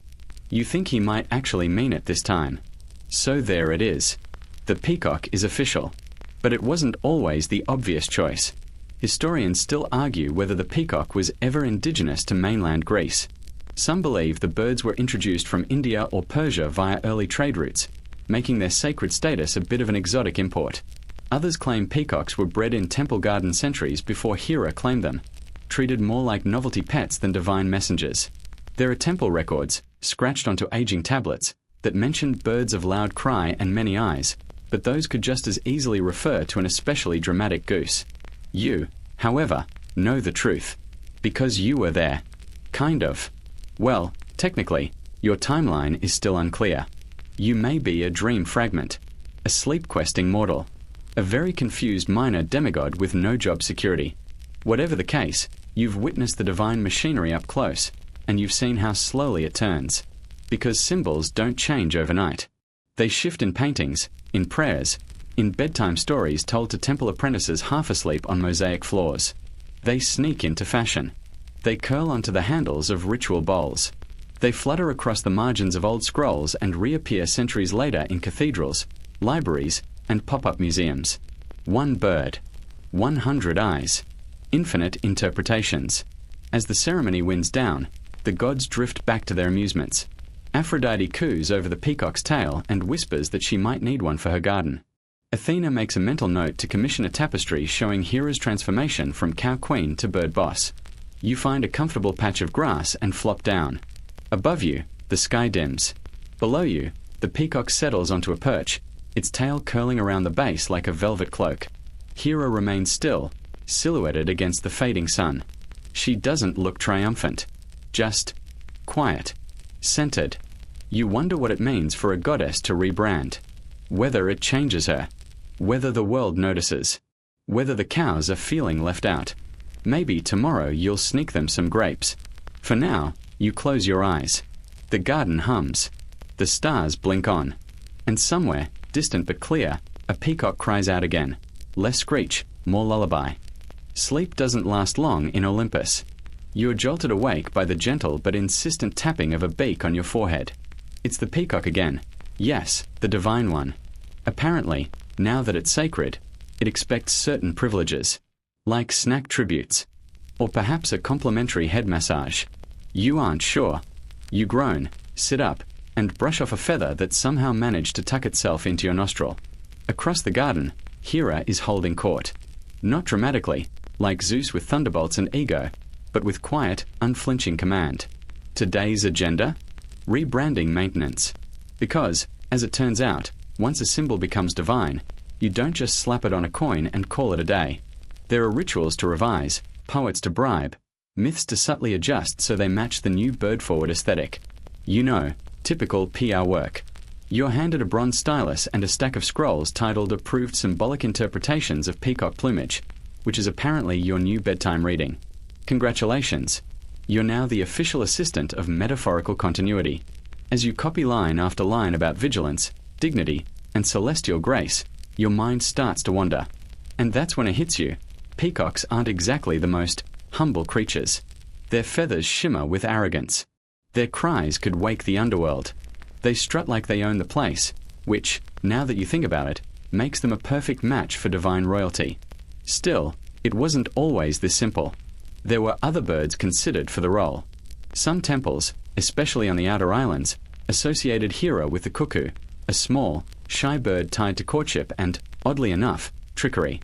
You think he might actually mean it this time. So there it is. The peacock is official. But it wasn't always the obvious choice. Historians still argue whether the peacock was ever indigenous to mainland Greece. Some believe the birds were introduced from India or Persia via early trade routes, making their sacred status a bit of an exotic import. Others claim peacocks were bred in temple garden centuries before Hera claimed them, treated more like novelty pets than divine messengers. There are temple records, scratched onto aging tablets, that mention birds of loud cry and many eyes, but those could just as easily refer to an especially dramatic goose. You, however, know the truth. Because you were there. Kind of. Well, technically, your timeline is still unclear. You may be a dream fragment, a sleep-questing mortal, a very confused minor demigod with no job security. Whatever the case, you've witnessed the divine machinery up close, and you've seen how slowly it turns. Because symbols don't change overnight. They shift in paintings, in prayers, in bedtime stories told to temple apprentices half asleep on mosaic floors. They sneak into fashion. They curl onto the handles of ritual bowls. They flutter across the margins of old scrolls and reappear centuries later in cathedrals, libraries, and pop-up museums. One bird. 100 eyes. Infinite interpretations. As the ceremony winds down, the gods drift back to their amusements. Aphrodite coos over the peacock's tail and whispers that she might need one for her garden. Athena makes a mental note to commission a tapestry showing Hera's transformation from cow queen to bird boss. You find a comfortable patch of grass and flop down. Above you, the sky dims. Below you, the peacock settles onto a perch, its tail curling around the base like a velvet cloak. Hera remains still, silhouetted against the fading sun. She doesn't look triumphant. Just quiet. Centered. You wonder what it means for a goddess to rebrand. Whether it changes her. Whether the world notices. Whether the cows are feeling left out. Maybe tomorrow you'll sneak them some grapes. For now, you close your eyes. The garden hums. The stars blink on. And somewhere, distant but clear, a peacock cries out again. Less screech, more lullaby. Sleep doesn't last long in Olympus. You are jolted awake by the gentle but insistent tapping of a beak on your forehead. It's the peacock again. Yes, the divine one. Apparently, now that it's sacred, it expects certain privileges, like snack tributes, or perhaps a complimentary head massage. You aren't sure. You groan, sit up, and brush off a feather that somehow managed to tuck itself into your nostril. Across the garden, Hera is holding court. Not dramatically, like Zeus with thunderbolts and ego, but with quiet, unflinching command. Today's agenda? Rebranding maintenance. Because, as it turns out, once a symbol becomes divine, you don't just slap it on a coin and call it a day. There are rituals to revise, poets to bribe, myths to subtly adjust so they match the new bird-forward aesthetic. You know, typical PR work. You're handed a bronze stylus and a stack of scrolls titled Approved Symbolic Interpretations of Peacock Plumage, which is apparently your new bedtime reading. Congratulations. You're now the official assistant of metaphorical continuity. As you copy line after line about vigilance, dignity, and celestial grace, your mind starts to wander. And that's when it hits you. Peacocks aren't exactly the most humble creatures. Their feathers shimmer with arrogance. Their cries could wake the underworld. They strut like they own the place, which, now that you think about it, makes them a perfect match for divine royalty. Still, it wasn't always this simple. There were other birds considered for the role. Some temples, especially on the outer islands, associated Hera with the cuckoo, a small, shy bird tied to courtship and, oddly enough, trickery.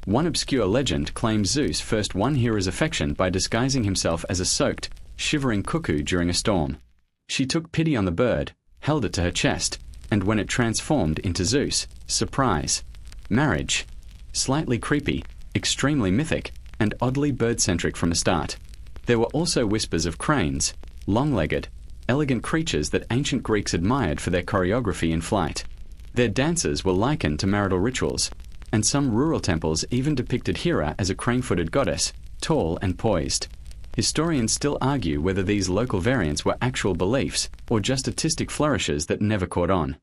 One obscure legend claims Zeus first won Hera's affection by disguising himself as a soaked, shivering cuckoo during a storm. She took pity on the bird, held it to her chest, and when it transformed into Zeus, surprise. Marriage. Slightly creepy, extremely mythic, and oddly bird-centric from the start. There were also whispers of cranes, long-legged, elegant creatures that ancient Greeks admired for their choreography in flight. Their dances were likened to marital rituals, and some rural temples even depicted Hera as a crane-footed goddess, tall and poised. Historians still argue whether these local variants were actual beliefs or just artistic flourishes that never caught on.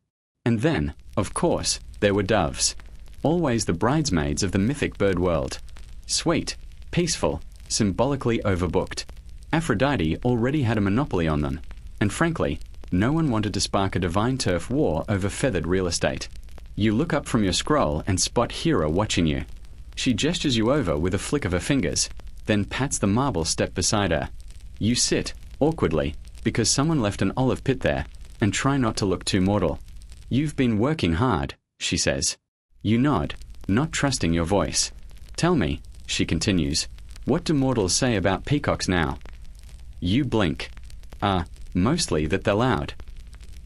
And then, of course, there were doves. Always the bridesmaids of the mythic bird world. Sweet, peaceful, symbolically overbooked. Aphrodite already had a monopoly on them, and frankly, no one wanted to spark a divine turf war over feathered real estate. You look up from your scroll and spot Hera watching you. She gestures you over with a flick of her fingers, then pats the marble step beside her. You sit, awkwardly, because someone left an olive pit there, and try not to look too mortal. You've been working hard, she says. You nod, not trusting your voice. Tell me, she continues, what do mortals say about peacocks now? You blink. Mostly that they're loud.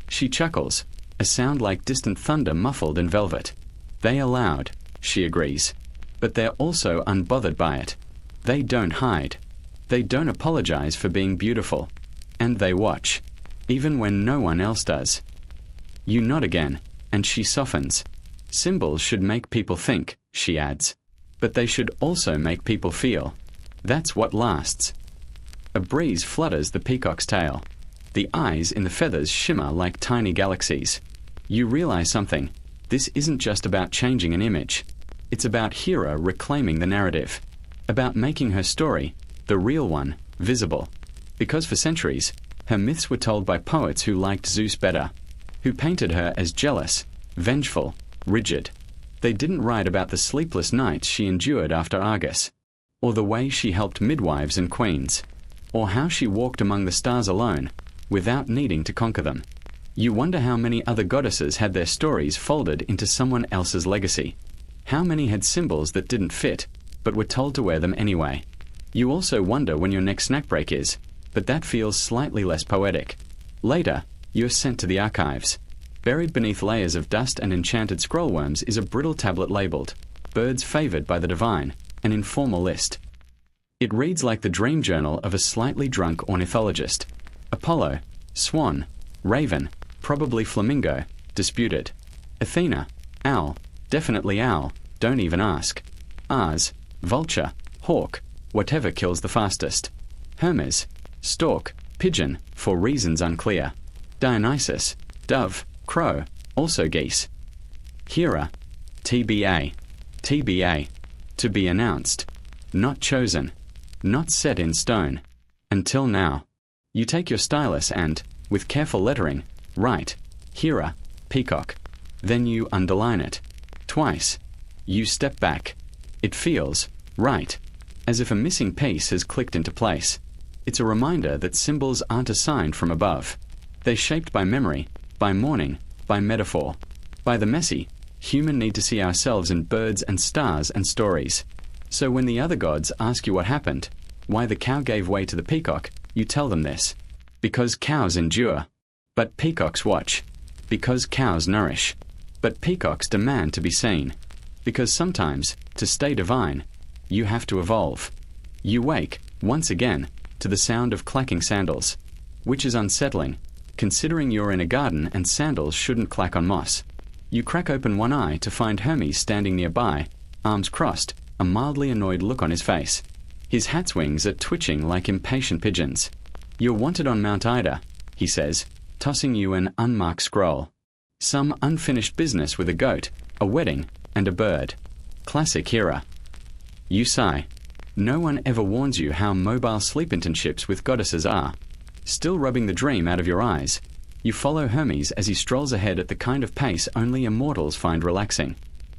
She chuckles, a sound like distant thunder muffled in velvet. They are loud, she agrees, but they're also unbothered by it. They don't hide. They don't apologize for being beautiful. And they watch, even when no one else does. You nod again, and she softens. Symbols should make people think, she adds, but they should also make people feel. That's what lasts. A breeze flutters the peacock's tail. The eyes in the feathers shimmer like tiny galaxies. You realize something. This isn't just about changing an image. It's about Hera reclaiming the narrative. About making her story, the real one, visible. Because for centuries, her myths were told by poets who liked Zeus better, who painted her as jealous, vengeful, rigid. They didn't write about the sleepless nights she endured after Argus, or the way she helped midwives and queens, or how she walked among the stars alone, without needing to conquer them. You wonder how many other goddesses had their stories folded into someone else's legacy. How many had symbols that didn't fit, but were told to wear them anyway. You also wonder when your next snack break is, but that feels slightly less poetic. Later, you're sent to the archives. Buried beneath layers of dust and enchanted scrollworms is a brittle tablet labeled, Birds Favored by the Divine, an informal list. It reads like the dream journal of a slightly drunk ornithologist. Apollo, swan, raven, probably flamingo, disputed. Athena, owl, definitely owl, don't even ask. Ars, vulture, hawk, whatever kills the fastest. Hermes, stork, pigeon, for reasons unclear. Dionysus, dove, crow, also geese. Hera, TBA, TBA, to be announced. Not chosen, not set in stone. Until now. You take your stylus and, with careful lettering, write, Hera, peacock. Then you underline it. Twice. You step back. It feels right, as if a missing piece has clicked into place. It's a reminder that symbols aren't assigned from above. They're shaped by memory, by mourning, by metaphor, by the messy, human need to see ourselves in birds and stars and stories. So when the other gods ask you what happened, why the cow gave way to the peacock, you tell them this. Because cows endure, but peacocks watch. Because cows nourish, but peacocks demand to be seen. Because sometimes, to stay divine, you have to evolve. You wake, once again, to the sound of clacking sandals, which is unsettling, considering you're in a garden and sandals shouldn't clack on moss. You crack open one eye to find Hermes standing nearby, arms crossed, a mildly annoyed look on his face. His hat's wings are twitching like impatient pigeons. You're wanted on Mount Ida, he says, tossing you an unmarked scroll. Some unfinished business with a goat, a wedding, and a bird. Classic Hera. You sigh. No one ever warns you how mobile sleep internships with goddesses are. Still rubbing the dream out of your eyes, you follow Hermes as he strolls ahead at the kind of pace only immortals find relaxing.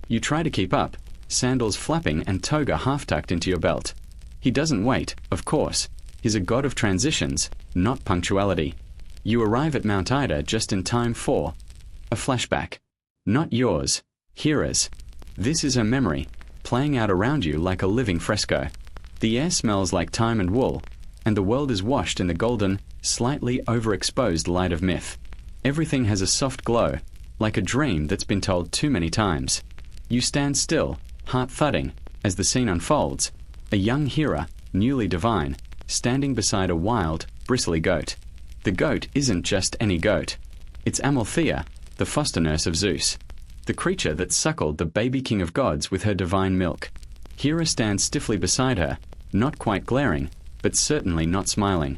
You try to keep up, sandals flapping and toga half-tucked into your belt. He doesn't wait, of course. He's a god of transitions, not punctuality. You arrive at Mount Ida just in time for a flashback. Not yours, Hera's. This is her memory, playing out around you like a living fresco. The air smells like thyme and wool, and the world is washed in the golden, slightly overexposed light of myth. Everything has a soft glow, like a dream that's been told too many times. You stand still, heart thudding, as the scene unfolds, a young Hera, newly divine, standing beside a wild, bristly goat. The goat isn't just any goat. It's Amalthea, the foster nurse of Zeus, the creature that suckled the baby king of gods with her divine milk. Hera stands stiffly beside her, not quite glaring, but certainly not smiling.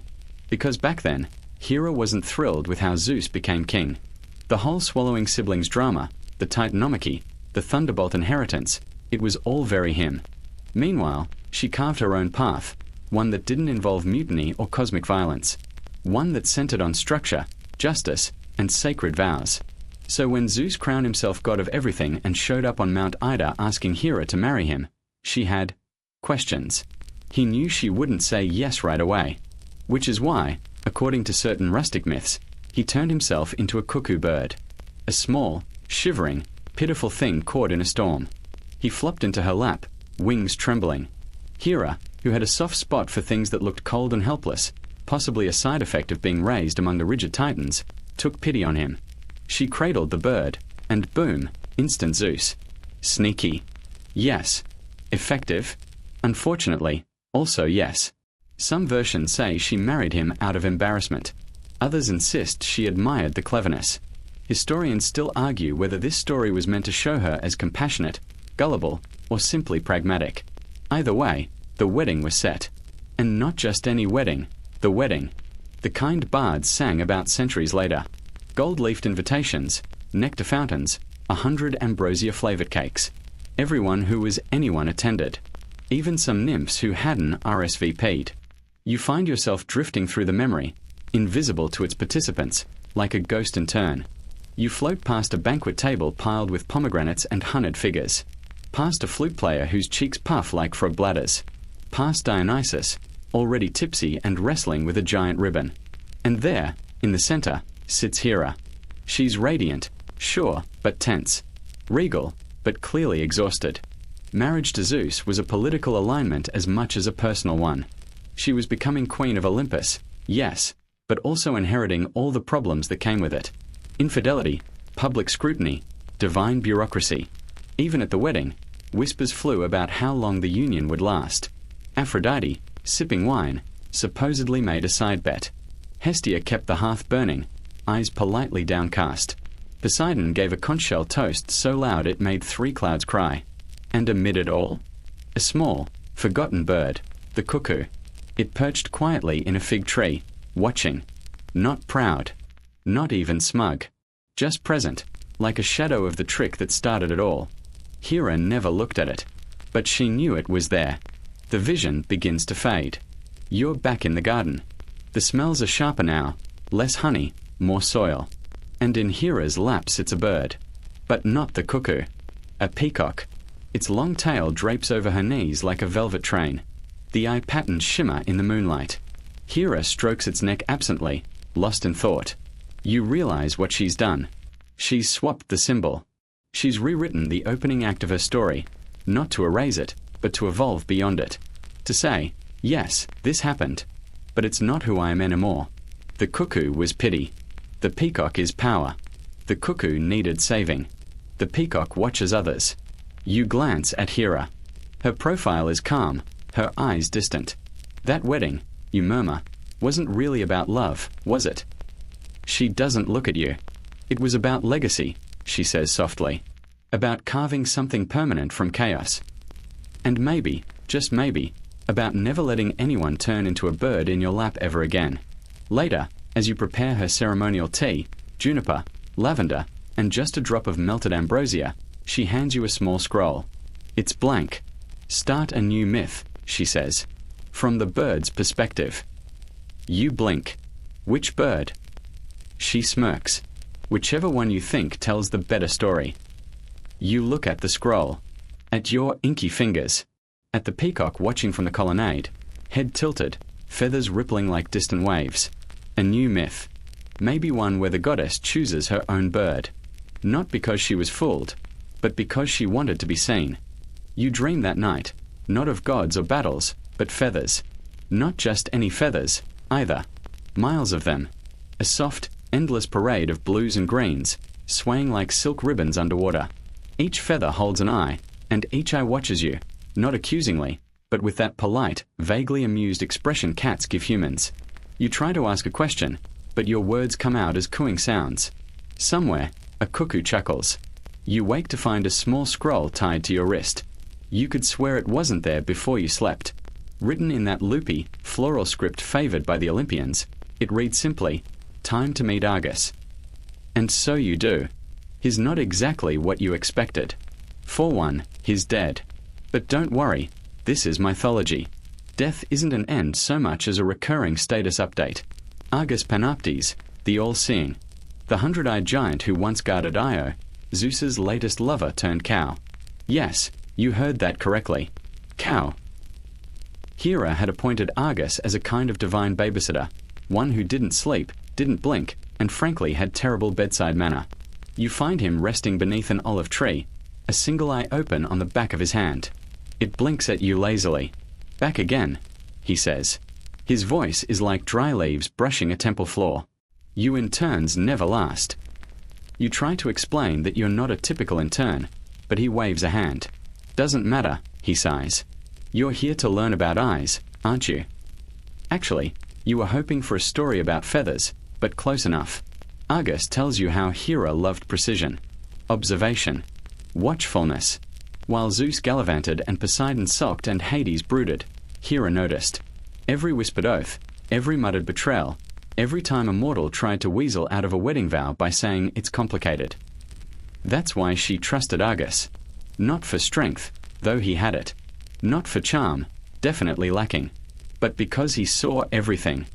Because back then, Hera wasn't thrilled with how Zeus became king. The whole swallowing siblings drama, the Titanomachy, the Thunderbolt inheritance, it was all very him. Meanwhile, she carved her own path, one that didn't involve mutiny or cosmic violence, one that centered on structure, justice, and sacred vows. So when Zeus crowned himself god of everything and showed up on Mount Ida asking Hera to marry him, she had questions. He knew she wouldn't say yes right away, which is why, according to certain rustic myths, he turned himself into a cuckoo bird, a small, shivering, pitiful thing caught in a storm. He flopped into her lap, wings trembling. Hera, who had a soft spot for things that looked cold and helpless, possibly a side effect of being raised among the rigid Titans, took pity on him. She cradled the bird, and boom, instant Zeus. Sneaky. Yes. Effective. Unfortunately, also yes. Some versions say she married him out of embarrassment. Others insist she admired the cleverness. Historians still argue whether this story was meant to show her as compassionate, gullible, or simply pragmatic. Either way, the wedding was set. And not just any wedding, the wedding. The kind bards sang about centuries later. Gold-leafed invitations, nectar fountains, 100 ambrosia-flavored cakes. Everyone who was anyone attended. Even some nymphs who hadn't RSVP'd. You find yourself drifting through the memory, invisible to its participants, like a ghost in turn. You float past a banquet table piled with pomegranates and hunted figures. Past a flute player whose cheeks puff like frog bladders. Past Dionysus, already tipsy and wrestling with a giant ribbon. And there, in the center, sits Hera. She's radiant, sure, but tense. Regal, but clearly exhausted. Marriage to Zeus was a political alignment as much as a personal one. She was becoming queen of Olympus, yes, but also inheriting all the problems that came with it. Infidelity, public scrutiny, divine bureaucracy. Even at the wedding, whispers flew about how long the union would last. Aphrodite, sipping wine, supposedly made a side bet. Hestia kept the hearth burning, eyes politely downcast. Poseidon gave a conch shell toast so loud it made 3 clouds cry. And amid it all, a small, forgotten bird, the cuckoo. It perched quietly in a fig tree, watching. Not proud. Not even smug. Just present, like a shadow of the trick that started it all. Hera never looked at it, but she knew it was there. The vision begins to fade. You're back in the garden. The smells are sharper now, less honey, more soil. And in Hera's lap sits a bird. But not the cuckoo. A peacock. Its long tail drapes over her knees like a velvet train. The eye patterns shimmer in the moonlight. Hera strokes its neck absently, lost in thought. You realize what she's done. She's swapped the symbol. She's rewritten the opening act of her story, not to erase it, but to evolve beyond it. To say, yes, this happened, but it's not who I am anymore. The cuckoo was pity. The peacock is power. The cuckoo needed saving. The peacock watches others. You glance at Hera. Her profile is calm, her eyes distant. That wedding, you murmur, wasn't really about love, was it? She doesn't look at you. It was about legacy, she says softly. About carving something permanent from chaos. And maybe, just maybe, about never letting anyone turn into a bird in your lap ever again. Later, as you prepare her ceremonial tea, juniper, lavender, and just a drop of melted ambrosia, she hands you a small scroll. It's blank. Start a new myth, she says. From the bird's perspective. You blink. Which bird? She smirks. Whichever one you think tells the better story. You look at the scroll. At your inky fingers. At the peacock watching from the colonnade. Head tilted, feathers rippling like distant waves. A new myth. Maybe one where the goddess chooses her own bird. Not because she was fooled, but because she wanted to be seen. You dream that night, not of gods or battles, but feathers. Not just any feathers, either. Miles of them. A soft, endless parade of blues and greens, swaying like silk ribbons underwater. Each feather holds an eye, and each eye watches you, not accusingly, but with that polite, vaguely amused expression cats give humans. You try to ask a question, but your words come out as cooing sounds. Somewhere, a cuckoo chuckles. You wake to find a small scroll tied to your wrist. You could swear it wasn't there before you slept. Written in that loopy, floral script favored by the Olympians, it reads simply, "Time to meet Argus." And so you do. He's not exactly what you expected. For one, he's dead. But don't worry, this is mythology. Death isn't an end so much as a recurring status update. Argus Panoptes, the all-seeing, the 100-eyed giant who once guarded Io, Zeus's latest lover turned cow. Yes, you heard that correctly. Cow. Hera had appointed Argus as a kind of divine babysitter, one who didn't sleep, didn't blink, and frankly had terrible bedside manner. You find him resting beneath an olive tree, a single eye open on the back of his hand. It blinks at you lazily. Back again, he says. His voice is like dry leaves brushing a temple floor. You interns never last. You try to explain that you're not a typical intern, but he waves a hand. Doesn't matter, he sighs. You're here to learn about eyes, aren't you? Actually, you were hoping for a story about feathers, but close enough. Argus tells you how Hera loved precision, observation, watchfulness. While Zeus gallivanted and Poseidon sulked and Hades brooded, Hera noticed. Every whispered oath, every muttered betrayal, every time a mortal tried to weasel out of a wedding vow by saying it's complicated. That's why she trusted Argus. Not for strength, though he had it. Not for charm, definitely lacking. But because he saw everything.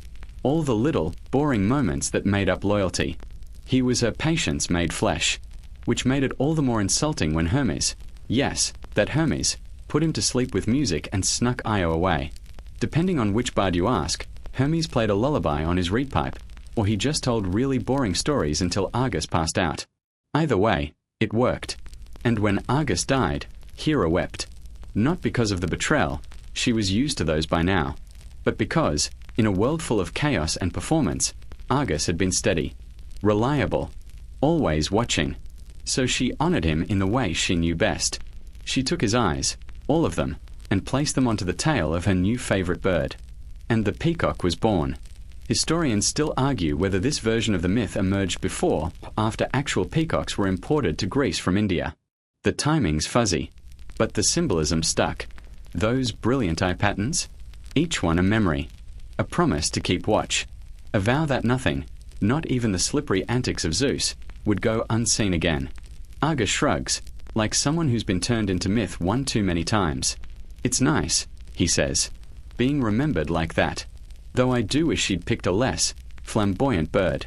All the little, boring moments that made up loyalty. He was her patience made flesh. Which made it all the more insulting when Hermes, yes, that Hermes, put him to sleep with music and snuck Io away. Depending on which bard you ask, Hermes played a lullaby on his reed pipe, or he just told really boring stories until Argus passed out. Either way, it worked. And when Argus died, Hera wept. Not because of the betrayal, she was used to those by now, but because, in a world full of chaos and performance, Argus had been steady, reliable, always watching. So she honored him in the way she knew best. She took his eyes, all of them, and placed them onto the tail of her new favorite bird. And the peacock was born. Historians still argue whether this version of the myth emerged before or after actual peacocks were imported to Greece from India. The timing's fuzzy, but the symbolism stuck. Those brilliant eye patterns, each one a memory, a promise to keep watch, a vow that nothing, not even the slippery antics of Zeus, would go unseen again. Argus shrugs, like someone who's been turned into myth one too many times. It's nice, he says, being remembered like that, though I do wish she'd picked a less flamboyant bird.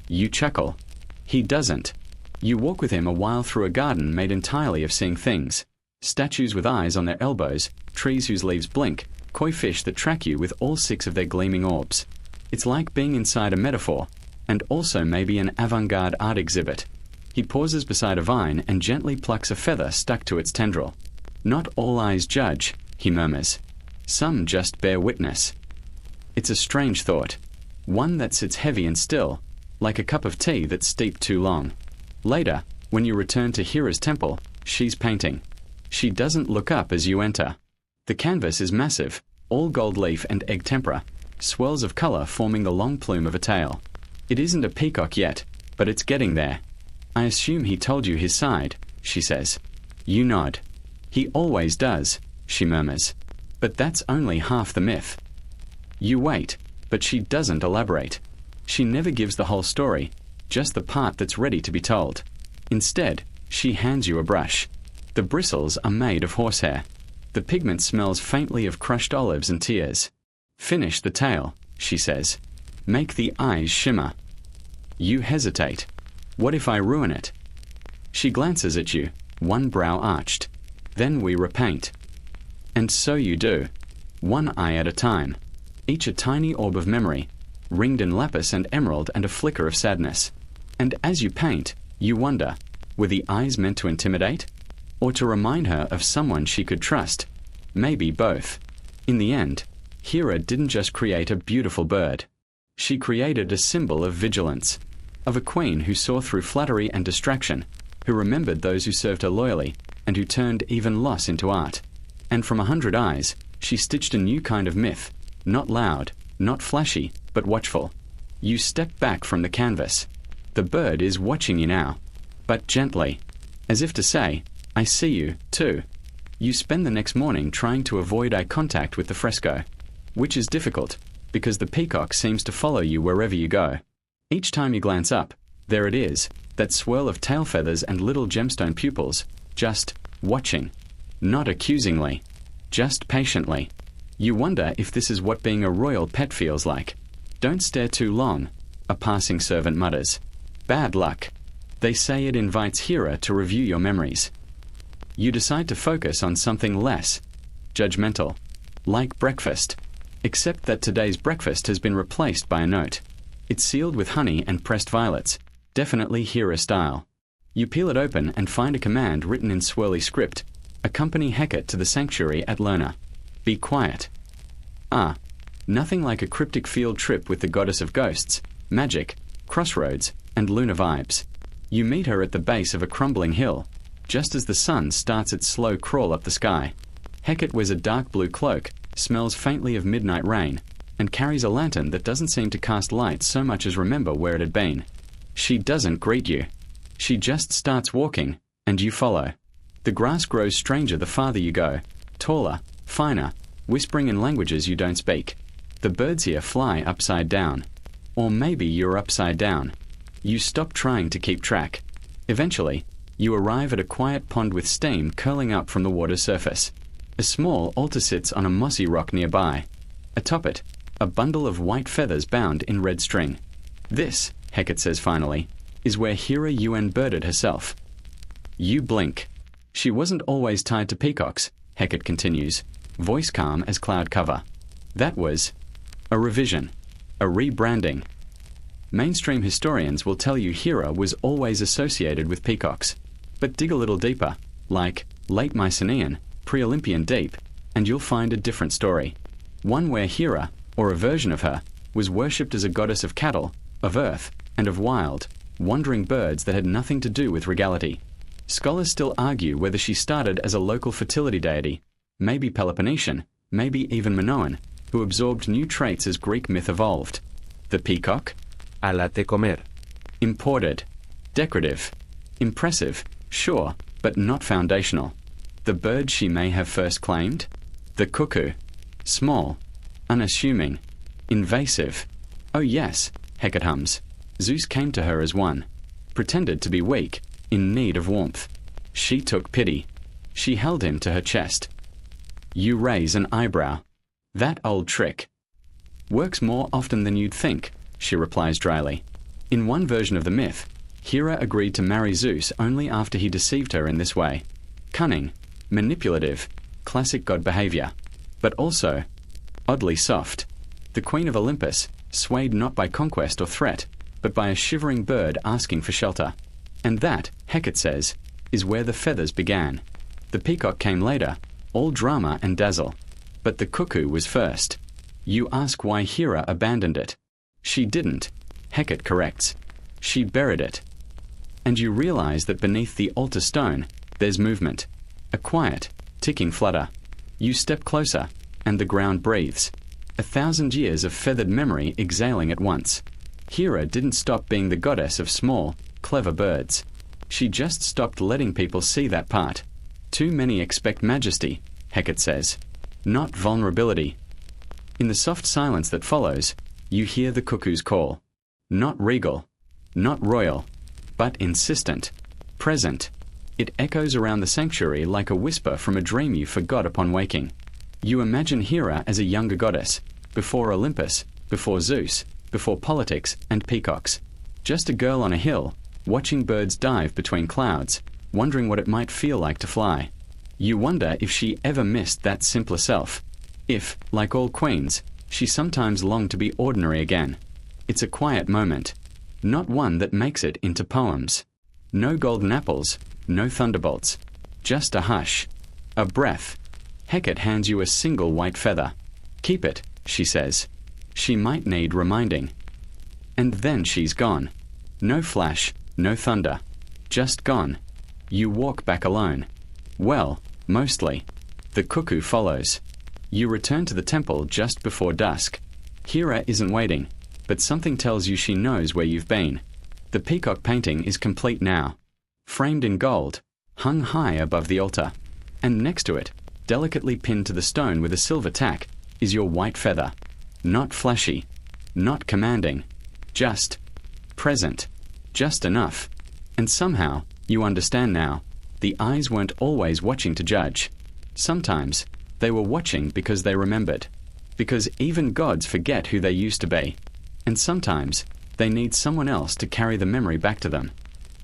You chuckle. He doesn't. You walk with him a while through a garden made entirely of seeing things. Statues with eyes on their elbows, trees whose leaves blink, koi fish that track you with all 6 of their gleaming orbs. It's like being inside a metaphor, and also maybe an avant-garde art exhibit. He pauses beside a vine and gently plucks a feather stuck to its tendril. Not all eyes judge, he murmurs. Some just bear witness. It's a strange thought, one that sits heavy and still, like a cup of tea that's steeped too long. Later, when you return to Hera's temple, she's painting. She doesn't look up as you enter. The canvas is massive, all gold leaf and egg tempera, swirls of color forming the long plume of a tail. It isn't a peacock yet, but it's getting there. I assume he told you his side, she says. You nod. He always does, she murmurs. But that's only half the myth. You wait, but she doesn't elaborate. She never gives the whole story, just the part that's ready to be told. Instead, she hands you a brush. The bristles are made of horsehair. The pigment smells faintly of crushed olives and tears. Finish the tail, she says. Make the eyes shimmer. You hesitate. What if I ruin it? She glances at you, one brow arched. Then we repaint. And so you do, one eye at a time, each a tiny orb of memory, ringed in lapis and emerald and a flicker of sadness. And as you paint, you wonder, were the eyes meant to intimidate? Or to remind her of someone she could trust? Maybe both. In the end, Hera didn't just create a beautiful bird. She created a symbol of vigilance, of a queen who saw through flattery and distraction, who remembered those who served her loyally, and who turned even loss into art. And from 100 eyes, she stitched a new kind of myth, not loud, not flashy, but watchful. You step back from the canvas. The bird is watching you now, but gently, as if to say, I see you, too. You spend the next morning trying to avoid eye contact with the fresco, which is difficult, because the peacock seems to follow you wherever you go. Each time you glance up, there it is, that swirl of tail feathers and little gemstone pupils, just watching. Not accusingly, just patiently. You wonder if this is what being a royal pet feels like. Don't stare too long, a passing servant mutters. Bad luck. They say it invites Hera to review your memories. You decide to focus on something less judgmental, like breakfast, except that today's breakfast has been replaced by a note. It's sealed with honey and pressed violets, definitely Hera style. You peel it open and find a command written in swirly script. Accompany Hecate to the sanctuary at Lerna. Be quiet. Ah, nothing like a cryptic field trip with the goddess of ghosts, magic, crossroads, and lunar vibes. You meet her at the base of a crumbling hill, just as the sun starts its slow crawl up the sky. Hecate wears a dark blue cloak, smells faintly of midnight rain, and carries a lantern that doesn't seem to cast light so much as remember where it had been. She doesn't greet you. She just starts walking, and you follow. The grass grows stranger the farther you go, taller, finer, whispering in languages you don't speak. The birds here fly upside down. Or maybe you're upside down. You stop trying to keep track. Eventually, you arrive at a quiet pond with steam curling up from the water's surface. A small altar sits on a mossy rock nearby. Atop it, a bundle of white feathers bound in red string. This, Hecate says finally, is where Hera Yuen birded herself. You blink. She wasn't always tied to peacocks, Hecate continues, voice calm as cloud cover. That was a revision, a rebranding. Mainstream historians will tell you Hera was always associated with peacocks. But dig a little deeper, like late Mycenaean, pre-Olympian deep, and you'll find a different story. One where Hera, or a version of her, was worshipped as a goddess of cattle, of earth, and of wild, wandering birds that had nothing to do with regality. Scholars still argue whether she started as a local fertility deity, maybe Peloponnesian, maybe even Minoan, who absorbed new traits as Greek myth evolved. The peacock? Alate comer. Imported. Decorative. Impressive, sure, but not foundational. The bird she may have first claimed? The cuckoo. Small. Unassuming. Invasive. Oh yes, Hecate hums. Zeus came to her as one. Pretended to be weak, in need of warmth. She took pity. She held him to her chest. You raise an eyebrow. That old trick. Works more often than you'd think, she replies dryly. In one version of the myth, Hera agreed to marry Zeus only after he deceived her in this way. Cunning, manipulative, classic god behavior. But also, oddly soft. The queen of Olympus, swayed not by conquest or threat, but by a shivering bird asking for shelter. And that, Hecate says, is where the feathers began. The peacock came later, all drama and dazzle. But the cuckoo was first. You ask why Hera abandoned it. She didn't, Hecate corrects. She buried it. And you realize that beneath the altar stone, there's movement. A quiet, ticking flutter. You step closer, and the ground breathes. 1,000 years of feathered memory exhaling at once. Hera didn't stop being the goddess of small, clever birds. She just stopped letting people see that part. Too many expect majesty, Hecate says, not vulnerability. In the soft silence that follows, you hear the cuckoo's call. Not regal, not royal, but insistent, present. It echoes around the sanctuary like a whisper from a dream you forgot upon waking. You imagine Hera as a younger goddess, before Olympus, before Zeus, before politics and peacocks. Just a girl on a hill, watching birds dive between clouds, wondering what it might feel like to fly. You wonder if she ever missed that simpler self. If, like all queens, she sometimes longed to be ordinary again. It's a quiet moment, not one that makes it into poems. No golden apples, no thunderbolts, just a hush, a breath. Hecate hands you a single white feather. Keep it, she says. She might need reminding. And then she's gone. No flash, no thunder. Just gone. You walk back alone. Well, mostly. The cuckoo follows. You return to the temple just before dusk. Hera isn't waiting, but something tells you she knows where you've been. The peacock painting is complete now. Framed in gold, hung high above the altar. And next to it, delicately pinned to the stone with a silver tack, is your white feather. Not flashy, not commanding, just present, just enough. And somehow, you understand now, the eyes weren't always watching to judge. Sometimes, they were watching because they remembered. Because even gods forget who they used to be. And sometimes, they need someone else to carry the memory back to them.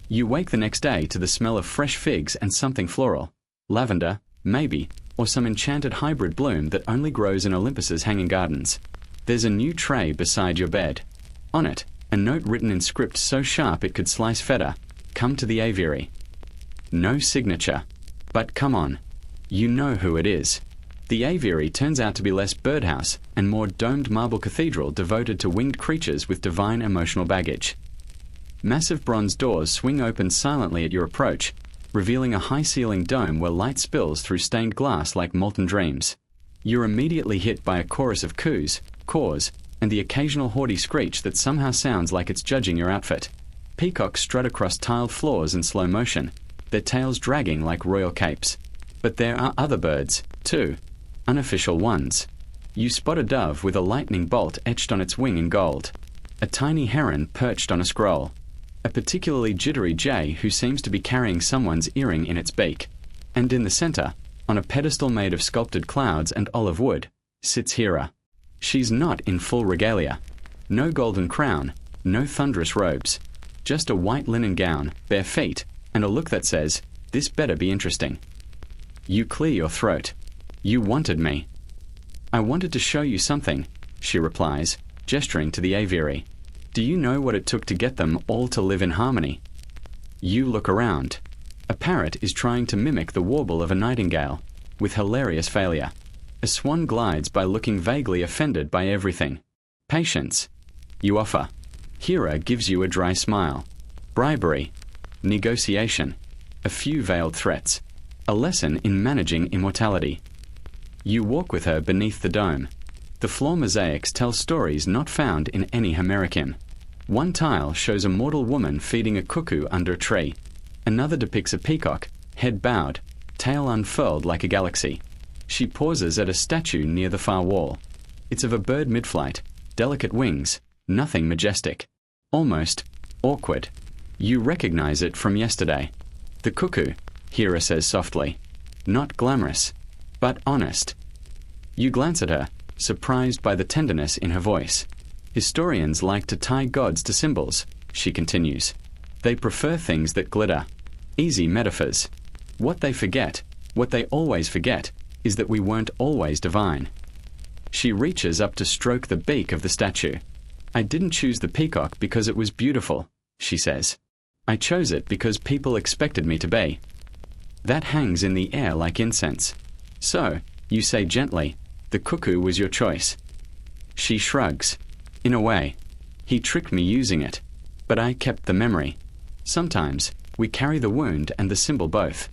You wake the next day to the smell of fresh figs and something floral. Lavender, maybe, or some enchanted hybrid bloom that only grows in Olympus's hanging gardens. There's a new tray beside your bed. On it, a note written in script so sharp it could slice feta. Come to the aviary. No signature. But come on. You know who it is. The aviary turns out to be less birdhouse and more domed marble cathedral devoted to winged creatures with divine emotional baggage. Massive bronze doors swing open silently at your approach, revealing a high-ceiling dome where light spills through stained glass like molten dreams. You're immediately hit by a chorus of coos, caws, and the occasional haughty screech that somehow sounds like it's judging your outfit. Peacocks strut across tiled floors in slow motion, their tails dragging like royal capes. But there are other birds, too, unofficial ones. You spot a dove with a lightning bolt etched on its wing in gold, a tiny heron perched on a scroll, a particularly jittery jay who seems to be carrying someone's earring in its beak. And in the center, on a pedestal made of sculpted clouds and olive wood, sits Hera. She's not in full regalia. No golden crown, no thunderous robes. Just a white linen gown, bare feet, and a look that says, "This better be interesting." You clear your throat. You wanted me. I wanted to show you something, she replies, gesturing to the aviary. Do you know what it took to get them all to live in harmony? You look around. A parrot is trying to mimic the warble of a nightingale, with hilarious failure. A swan glides by looking vaguely offended by everything. Patience. You offer. Hera gives you a dry smile. Bribery. Negotiation. A few veiled threats. A lesson in managing immortality. You walk with her beneath the dome. The floor mosaics tell stories not found in any Homeric. One tile shows a mortal woman feeding a cuckoo under a tree. Another depicts a peacock, head bowed, tail unfurled like a galaxy. She pauses at a statue near the far wall. It's of a bird mid-flight, delicate wings, nothing majestic. Almost awkward. You recognize it from yesterday. The cuckoo, Hera says softly. Not glamorous, but honest. You glance at her, surprised by the tenderness in her voice. Historians like to tie gods to symbols, she continues. They prefer things that glitter. Easy metaphors. What they forget, what they always forget, is that we weren't always divine. She reaches up to stroke the beak of the statue. I didn't choose the peacock because it was beautiful, she says. I chose it because people expected me to be. That hangs in the air like incense. So, you say gently, the cuckoo was your choice. She shrugs. In a way. He tricked me using it. But I kept the memory. Sometimes, we carry the wound and the symbol both.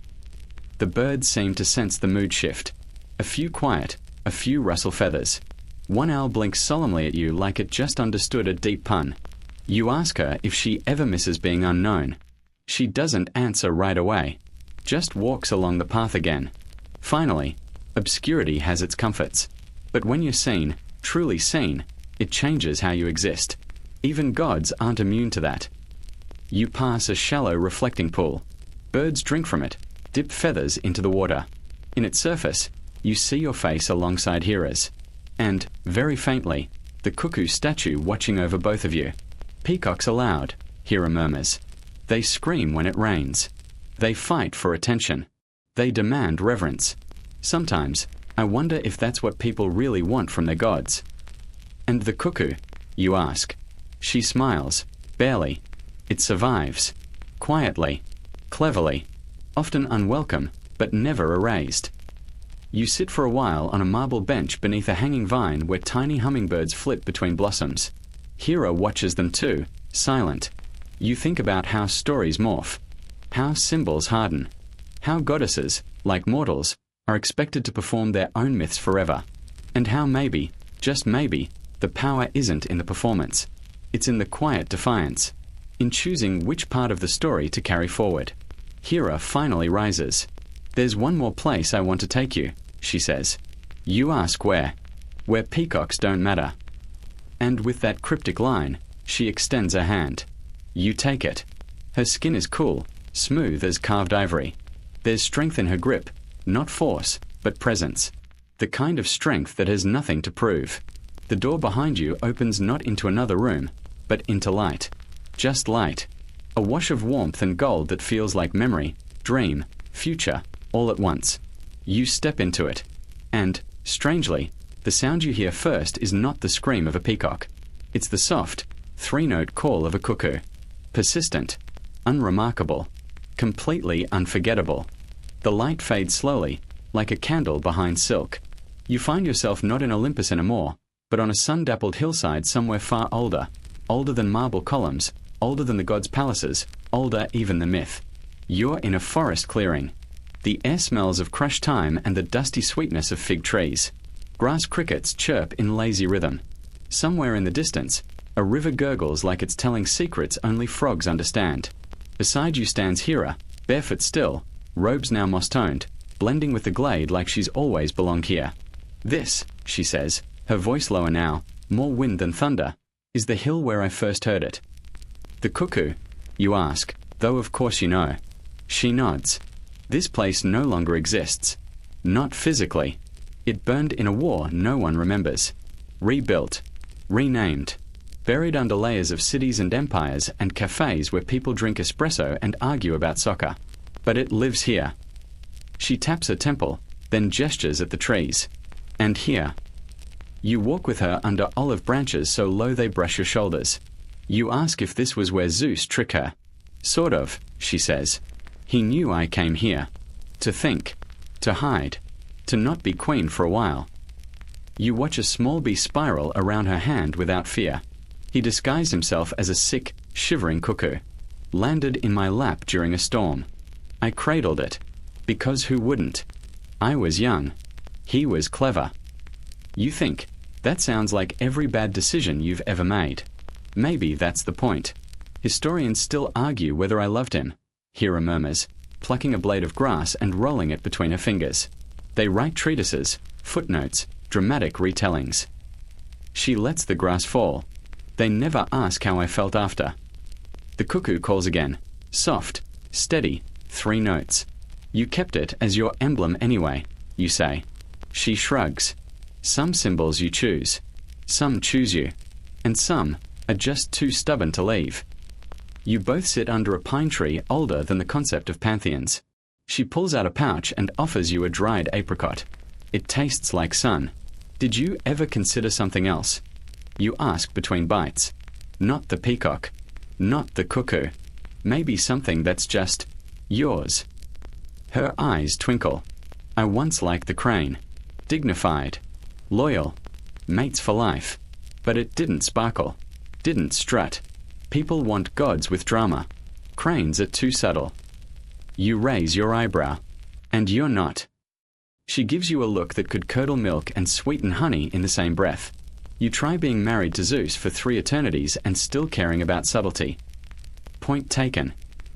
The birds seem to sense the mood shift. A few quiet, a few rustle feathers. One owl blinks solemnly at you like it just understood a deep pun. You ask her if she ever misses being unknown. She doesn't answer right away. Just walks along the path again. Finally, obscurity has its comforts. But when you're seen, truly seen, it changes how you exist. Even gods aren't immune to that. You pass a shallow reflecting pool. Birds drink from it, dip feathers into the water. In its surface, you see your face alongside Hera's. And, very faintly, the cuckoo statue watching over both of you. Peacocks are loud, Hera murmurs. They scream when it rains. They fight for attention. They demand reverence. Sometimes, I wonder if that's what people really want from their gods. And the cuckoo? You ask. She smiles, barely. It survives. Quietly. Cleverly. Often unwelcome, but never erased. You sit for a while on a marble bench beneath a hanging vine where tiny hummingbirds flit between blossoms. Hera watches them too, silent. You think about how stories morph, how symbols harden, how goddesses, like mortals, are expected to perform their own myths forever, and how maybe, just maybe, the power isn't in the performance. It's in the quiet defiance, in choosing which part of the story to carry forward. Hera finally rises. There's one more place I want to take you, she says. You ask where peacocks don't matter. And with that cryptic line, she extends her hand. You take it. Her skin is cool, smooth as carved ivory. There's strength in her grip, not force, but presence. The kind of strength that has nothing to prove. The door behind you opens not into another room, but into light. Just light. A wash of warmth and gold that feels like memory, dream, future, all at once. You step into it. And, strangely, the sound you hear first is not the scream of a peacock. It's the soft, three-note call of a cuckoo. Persistent, unremarkable, completely unforgettable. The light fades slowly, like a candle behind silk. You find yourself not in Olympus anymore, but on a sun-dappled hillside somewhere far older. Older than marble columns, older than the gods' palaces, older even than myth. You're in a forest clearing. The air smells of crushed thyme and the dusty sweetness of fig trees. Grass crickets chirp in lazy rhythm. Somewhere in the distance, a river gurgles like it's telling secrets only frogs understand. Beside you stands Hera, barefoot still, robes now moss-toned, blending with the glade like she's always belonged here. This, she says, her voice lower now, more wind than thunder, is the hill where I first heard it. The cuckoo? You ask, though of course you know. She nods. This place no longer exists. Not physically. It burned in a war no one remembers. Rebuilt. Renamed. Buried under layers of cities and empires and cafes where people drink espresso and argue about soccer. But it lives here. She taps her temple, then gestures at the trees. And here. You walk with her under olive branches so low they brush your shoulders. You ask if this was where Zeus tricked her. Sort of, she says. He knew I came here. To think. To hide. To not be queen for a while. You watch a small bee spiral around her hand without fear. He disguised himself as a sick, shivering cuckoo. Landed in my lap during a storm. I cradled it. Because who wouldn't? I was young. He was clever. You think, that sounds like every bad decision you've ever made. Maybe that's the point. Historians still argue whether I loved him, Hera murmurs, plucking a blade of grass and rolling it between her fingers. They write treatises, footnotes, dramatic retellings. She lets the grass fall. They never ask how I felt after. The cuckoo calls again. Soft, steady, 3 notes. You kept it as your emblem anyway, you say. She shrugs. Some symbols you choose. Some choose you. And some are just too stubborn to leave. You both sit under a pine tree older than the concept of pantheons. She pulls out a pouch and offers you a dried apricot. It tastes like sun. Did you ever consider something else? You ask between bites. Not the peacock. Not the cuckoo. Maybe something that's just yours. Her eyes twinkle. I once liked the crane. Dignified. Loyal. Mates for life. But it didn't sparkle. Didn't strut. People want gods with drama. Cranes are too subtle. You raise your eyebrow. And you're not. She gives you a look that could curdle milk and sweeten honey in the same breath. You try being married to Zeus for 3 eternities and still caring about subtlety. Point taken.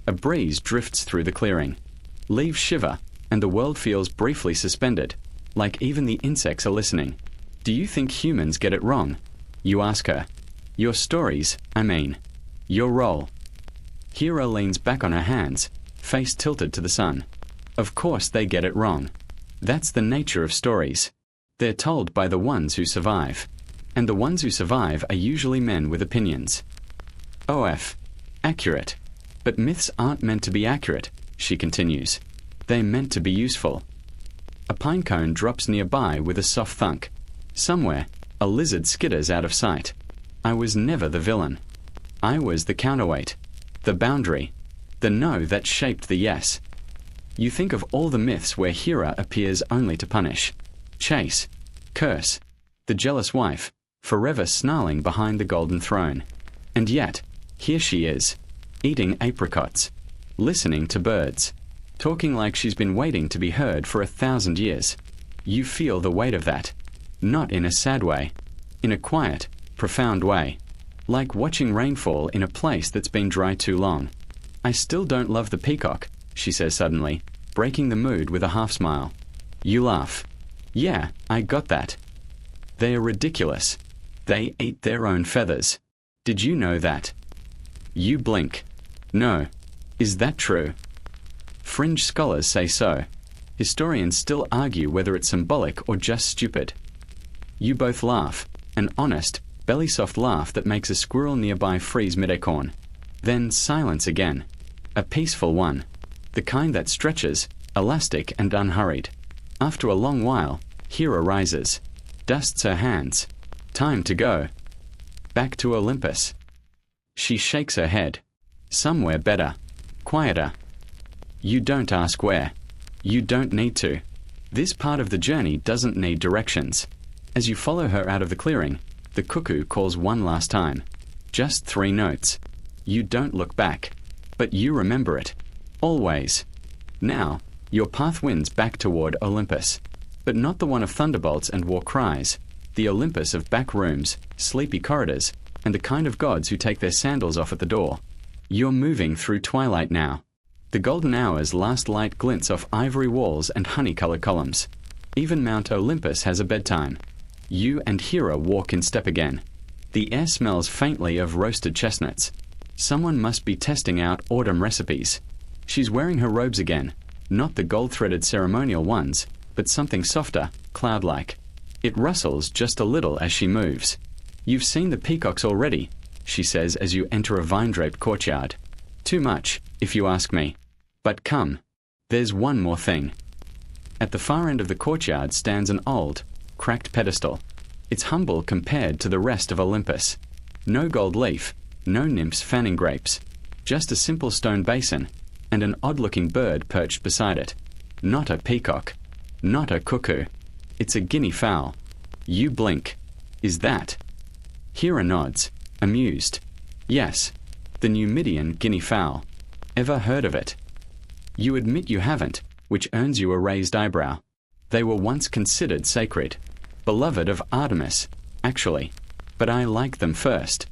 A breeze drifts through the clearing. Leaves shiver, and the world feels briefly suspended, like even the insects are listening. Do you think humans get it wrong? You ask her. Your stories, I mean. Your role. Hera leans back on her hands, face tilted to the sun. Of course they get it wrong. That's the nature of stories. They're told by the ones who survive. And the ones who survive are usually men with opinions. OF. Accurate. But myths aren't meant to be accurate, she continues. They're meant to be useful. A pine cone drops nearby with a soft thunk. Somewhere, a lizard skitters out of sight. I was never the villain. I was the counterweight. The boundary. The no that shaped the yes. You think of all the myths where Hera appears only to punish. Chase. Curse. The jealous wife, forever snarling behind the golden throne. And yet, here she is, eating apricots, listening to birds, talking like she's been waiting to be heard for 1,000 years. You feel the weight of that. Not in a sad way. In a quiet, profound way. Like watching rainfall in a place that's been dry too long. I still don't love the peacock, she says suddenly, breaking the mood with a half-smile. You laugh. Yeah, I got that. They are ridiculous. They eat their own feathers. Did you know that? You blink. No. Is that true? Fringe scholars say so. Historians still argue whether it's symbolic or just stupid. You both laugh, an honest, belly-soft laugh that makes a squirrel nearby freeze mid-acorn. Then silence again. A peaceful one. The kind that stretches, elastic and unhurried. After a long while, Hera rises, dusts her hands. Time to go. Back to Olympus. She shakes her head. Somewhere better. Quieter. You don't ask where. You don't need to. This part of the journey doesn't need directions. As you follow her out of the clearing, the cuckoo calls one last time. Just 3 notes. You don't look back. But you remember it. Always. Now, your path winds back toward Olympus. But not the one of thunderbolts and war cries. The Olympus of back rooms, sleepy corridors, and the kind of gods who take their sandals off at the door. You're moving through twilight now. The golden hour's last light glints off ivory walls and honey-colored columns. Even Mount Olympus has a bedtime. You and Hera walk in step again. The air smells faintly of roasted chestnuts. Someone must be testing out autumn recipes. She's wearing her robes again, not the gold-threaded ceremonial ones, but something softer, cloud-like. It rustles just a little as she moves. You've seen the peacocks already, she says as you enter a vine-draped courtyard. Too much, if you ask me. But come. There's one more thing. At the far end of the courtyard stands an old, cracked pedestal. It's humble compared to the rest of Olympus. No gold leaf, no nymphs fanning grapes. Just a simple stone basin, and an odd-looking bird perched beside it. Not a peacock. Not a cuckoo. It's a guinea fowl. You blink. Is that? Hera nods, amused. Yes, the Numidian guinea fowl. Ever heard of it? You admit you haven't, which earns you a raised eyebrow. They were once considered sacred. Beloved of Artemis, actually. But I like them first.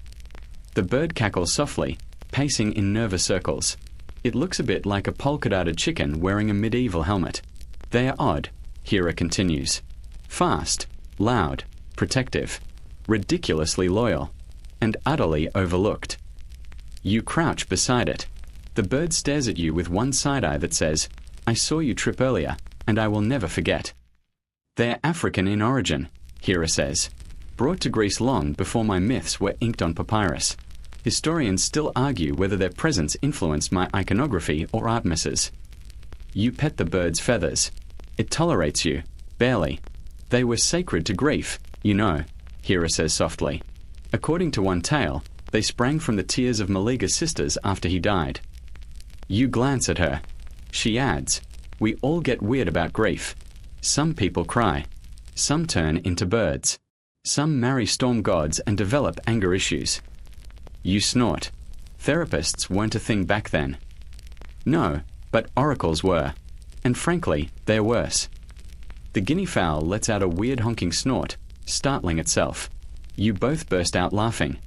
The bird cackles softly, pacing in nervous circles. It looks a bit like a polka-dotted chicken wearing a medieval helmet. They are odd, Hera continues. Fast, loud, protective, ridiculously loyal, and utterly overlooked. You crouch beside it. The bird stares at you with one side eye that says, I saw you trip earlier, and I will never forget. They're African in origin, Hera says. Brought to Greece long before my myths were inked on papyrus. Historians still argue whether their presence influenced my iconography or Artemis's. You pet the bird's feathers. It tolerates you, barely. They were sacred to grief, you know, Hera says softly. According to one tale, they sprang from the tears of Meleager's sisters after he died. You glance at her. She adds, "We all get weird about grief. Some people cry. Some turn into birds. Some marry storm gods and develop anger issues." You snort. Therapists weren't a thing back then. No, but oracles were. And frankly, they're worse. The guinea fowl lets out a weird honking snort, startling itself. You both burst out laughing.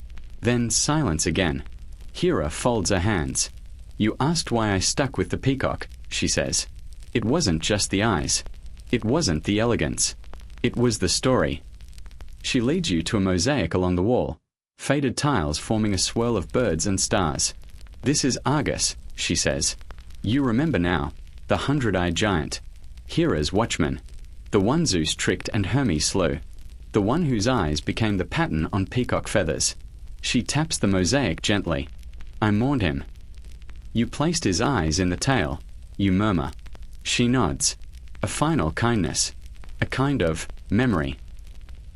Then silence again. Hera folds her hands. "You asked why I stuck with the peacock," she says. "It wasn't just the eyes. It wasn't the elegance. It was the story." She leads you to a mosaic along the wall, faded tiles forming a swirl of birds and stars. "This is Argus," she says. "You remember now, the 100-eyed giant. Hera's watchman. The one Zeus tricked and Hermes slew. The one whose eyes became the pattern on peacock feathers." She taps the mosaic gently. "I mourned him." "You placed his eyes in the tail," you murmur. She nods. A final kindness. A kind of memory.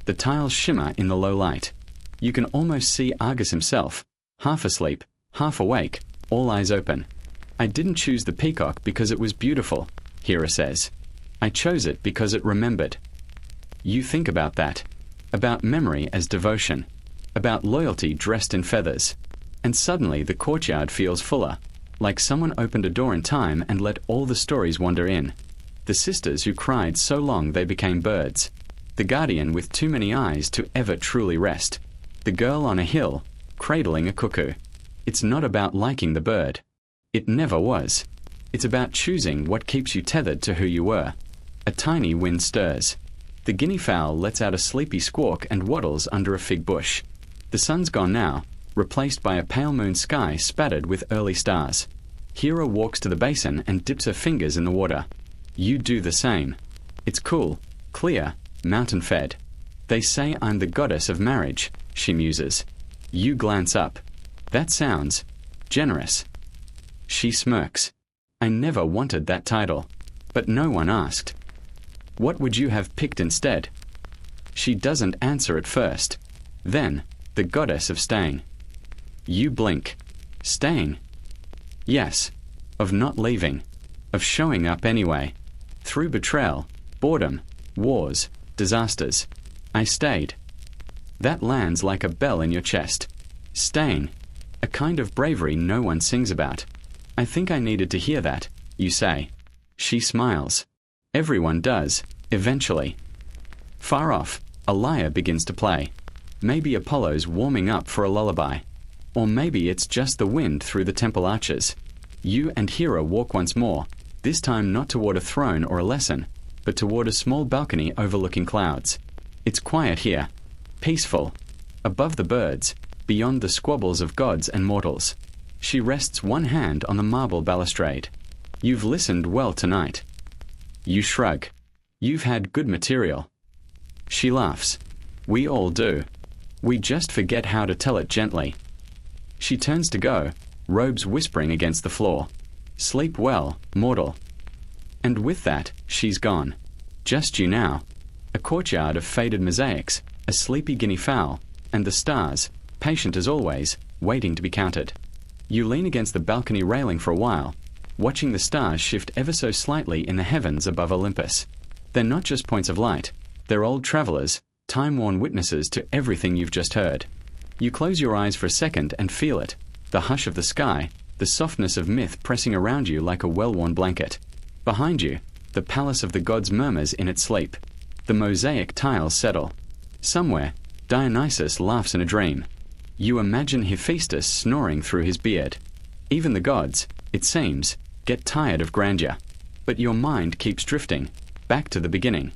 The tiles shimmer in the low light. You can almost see Argus himself, half asleep, half awake, all eyes open. "I didn't choose the peacock because it was beautiful," Hera says. "I chose it because it remembered." You think about that. About memory as devotion. About loyalty dressed in feathers. And suddenly the courtyard feels fuller, like someone opened a door in time and let all the stories wander in. The sisters who cried so long they became birds. The guardian with too many eyes to ever truly rest. The girl on a hill, cradling a cuckoo. It's not about liking the bird. It never was. It's about choosing what keeps you tethered to who you were. A tiny wind stirs. The guinea fowl lets out a sleepy squawk and waddles under a fig bush. The sun's gone now, replaced by a pale moon sky spattered with early stars. Hera walks to the basin and dips her fingers in the water. You do the same. It's cool, clear, mountain-fed. "They say I'm the goddess of marriage," she muses. You glance up. "That sounds generous." She smirks. "I never wanted that title, but no one asked." "What would you have picked instead?" She doesn't answer at first. Then, "The goddess of staying." You blink. Staying? Yes. Of not leaving. Of showing up anyway. Through betrayal, boredom, wars, disasters. I stayed. That lands like a bell in your chest. Staying. A kind of bravery no one sings about. "I think I needed to hear that," you say. She smiles. Everyone does, eventually. Far off, a lyre begins to play. Maybe Apollo's warming up for a lullaby. Or maybe it's just the wind through the temple arches. You and Hera walk once more, this time not toward a throne or a lesson, but toward a small balcony overlooking clouds. It's quiet here, peaceful, above the birds, beyond the squabbles of gods and mortals. She rests one hand on the marble balustrade. "You've listened well tonight." You shrug. "You've had good material." She laughs. "We all do. We just forget how to tell it gently." She turns to go, robes whispering against the floor. "Sleep well, mortal." And with that, she's gone. Just you now. A courtyard of faded mosaics, a sleepy guinea fowl, and the stars, patient as always, waiting to be counted. You lean against the balcony railing for a while, watching the stars shift ever so slightly in the heavens above Olympus. They're not just points of light. They're old travelers, time-worn witnesses to everything you've just heard. You close your eyes for a second and feel it. The hush of the sky, the softness of myth pressing around you like a well-worn blanket. Behind you, the palace of the gods murmurs in its sleep. The mosaic tiles settle. Somewhere, Dionysus laughs in a dream. You imagine Hephaestus snoring through his beard. Even the gods, it seems, get tired of grandeur. But your mind keeps drifting, back to the beginning.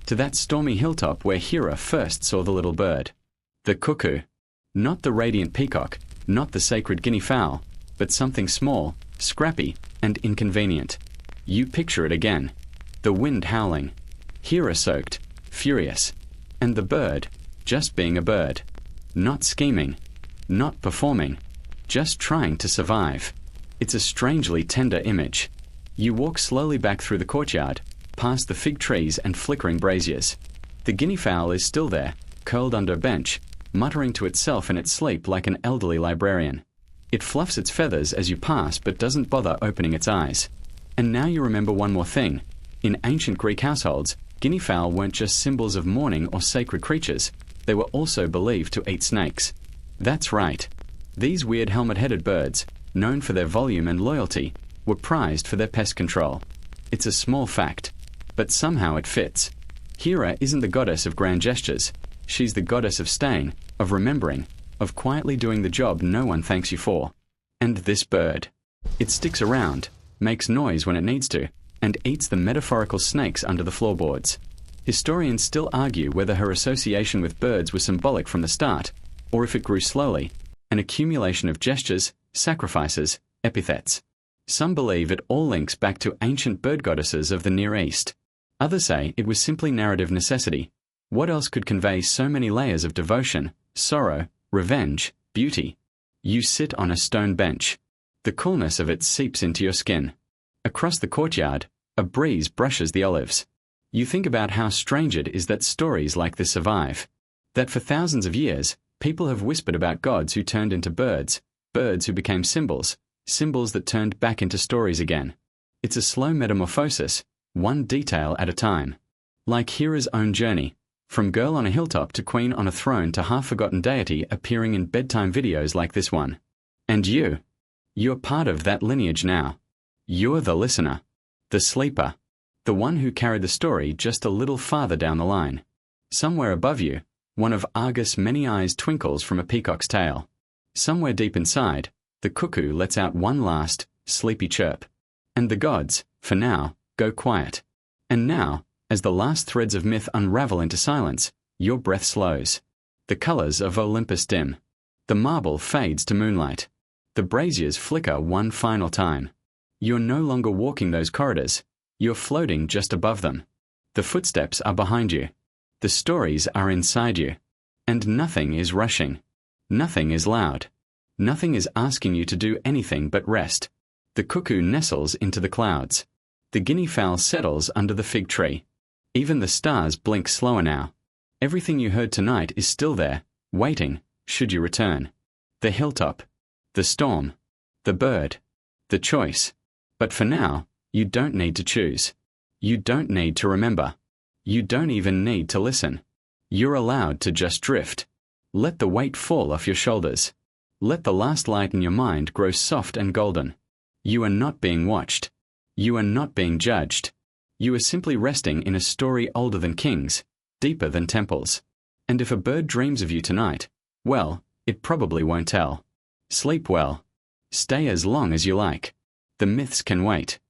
To that stormy hilltop where Hera first saw the little bird. The cuckoo. Not the radiant peacock, not the sacred guinea fowl, but something small, scrappy, and inconvenient. You picture it again. The wind howling. Hera soaked, furious. And the bird, just being a bird. Not scheming. Not performing. Just trying to survive. It's a strangely tender image. You walk slowly back through the courtyard, past the fig trees and flickering braziers. The guinea fowl is still there, curled under a bench, muttering to itself in its sleep like an elderly librarian. It fluffs its feathers as you pass but doesn't bother opening its eyes. And now you remember one more thing. In ancient Greek households, guinea fowl weren't just symbols of mourning or sacred creatures. They were also believed to eat snakes. That's right. These weird helmet-headed birds, known for their volume and loyalty, were prized for their pest control. It's a small fact, but somehow it fits. Hera isn't the goddess of grand gestures. She's the goddess of staying, of remembering, of quietly doing the job no one thanks you for. And this bird. It sticks around, makes noise when it needs to, and eats the metaphorical snakes under the floorboards. Historians still argue whether her association with birds was symbolic from the start, or if it grew slowly, an accumulation of gestures, sacrifices, epithets. Some believe it all links back to ancient bird goddesses of the Near East. Others say it was simply narrative necessity. What else could convey so many layers of devotion, sorrow, revenge, beauty? You sit on a stone bench. The coolness of it seeps into your skin. Across the courtyard, a breeze brushes the olives. You think about how strange it is that stories like this survive. That for thousands of years, people have whispered about gods who turned into birds, birds who became symbols, symbols that turned back into stories again. It's a slow metamorphosis, one detail at a time. Like Hera's own journey, from girl on a hilltop to queen on a throne to half-forgotten deity appearing in bedtime videos like this one. And you're part of that lineage now. You're the listener, the sleeper, the one who carried the story just a little farther down the line. Somewhere above you, one of Argus' many eyes twinkles from a peacock's tail. Somewhere deep inside, the cuckoo lets out one last, sleepy chirp. And the gods, for now, go quiet. And now, as the last threads of myth unravel into silence, your breath slows. The colors of Olympus dim. The marble fades to moonlight. The braziers flicker one final time. You're no longer walking those corridors. You're floating just above them. The footsteps are behind you. The stories are inside you. And nothing is rushing. Nothing is loud. Nothing is asking you to do anything but rest. The cuckoo nestles into the clouds. The guinea fowl settles under the fig tree. Even the stars blink slower now. Everything you heard tonight is still there, waiting, should you return. The hilltop. The storm. The bird. The choice. But for now, you don't need to choose. You don't need to remember. You don't even need to listen. You're allowed to just drift. Let the weight fall off your shoulders. Let the last light in your mind grow soft and golden. You are not being watched. You are not being judged. You are simply resting in a story older than kings, deeper than temples. And if a bird dreams of you tonight, well, it probably won't tell. Sleep well. Stay as long as you like. The myths can wait.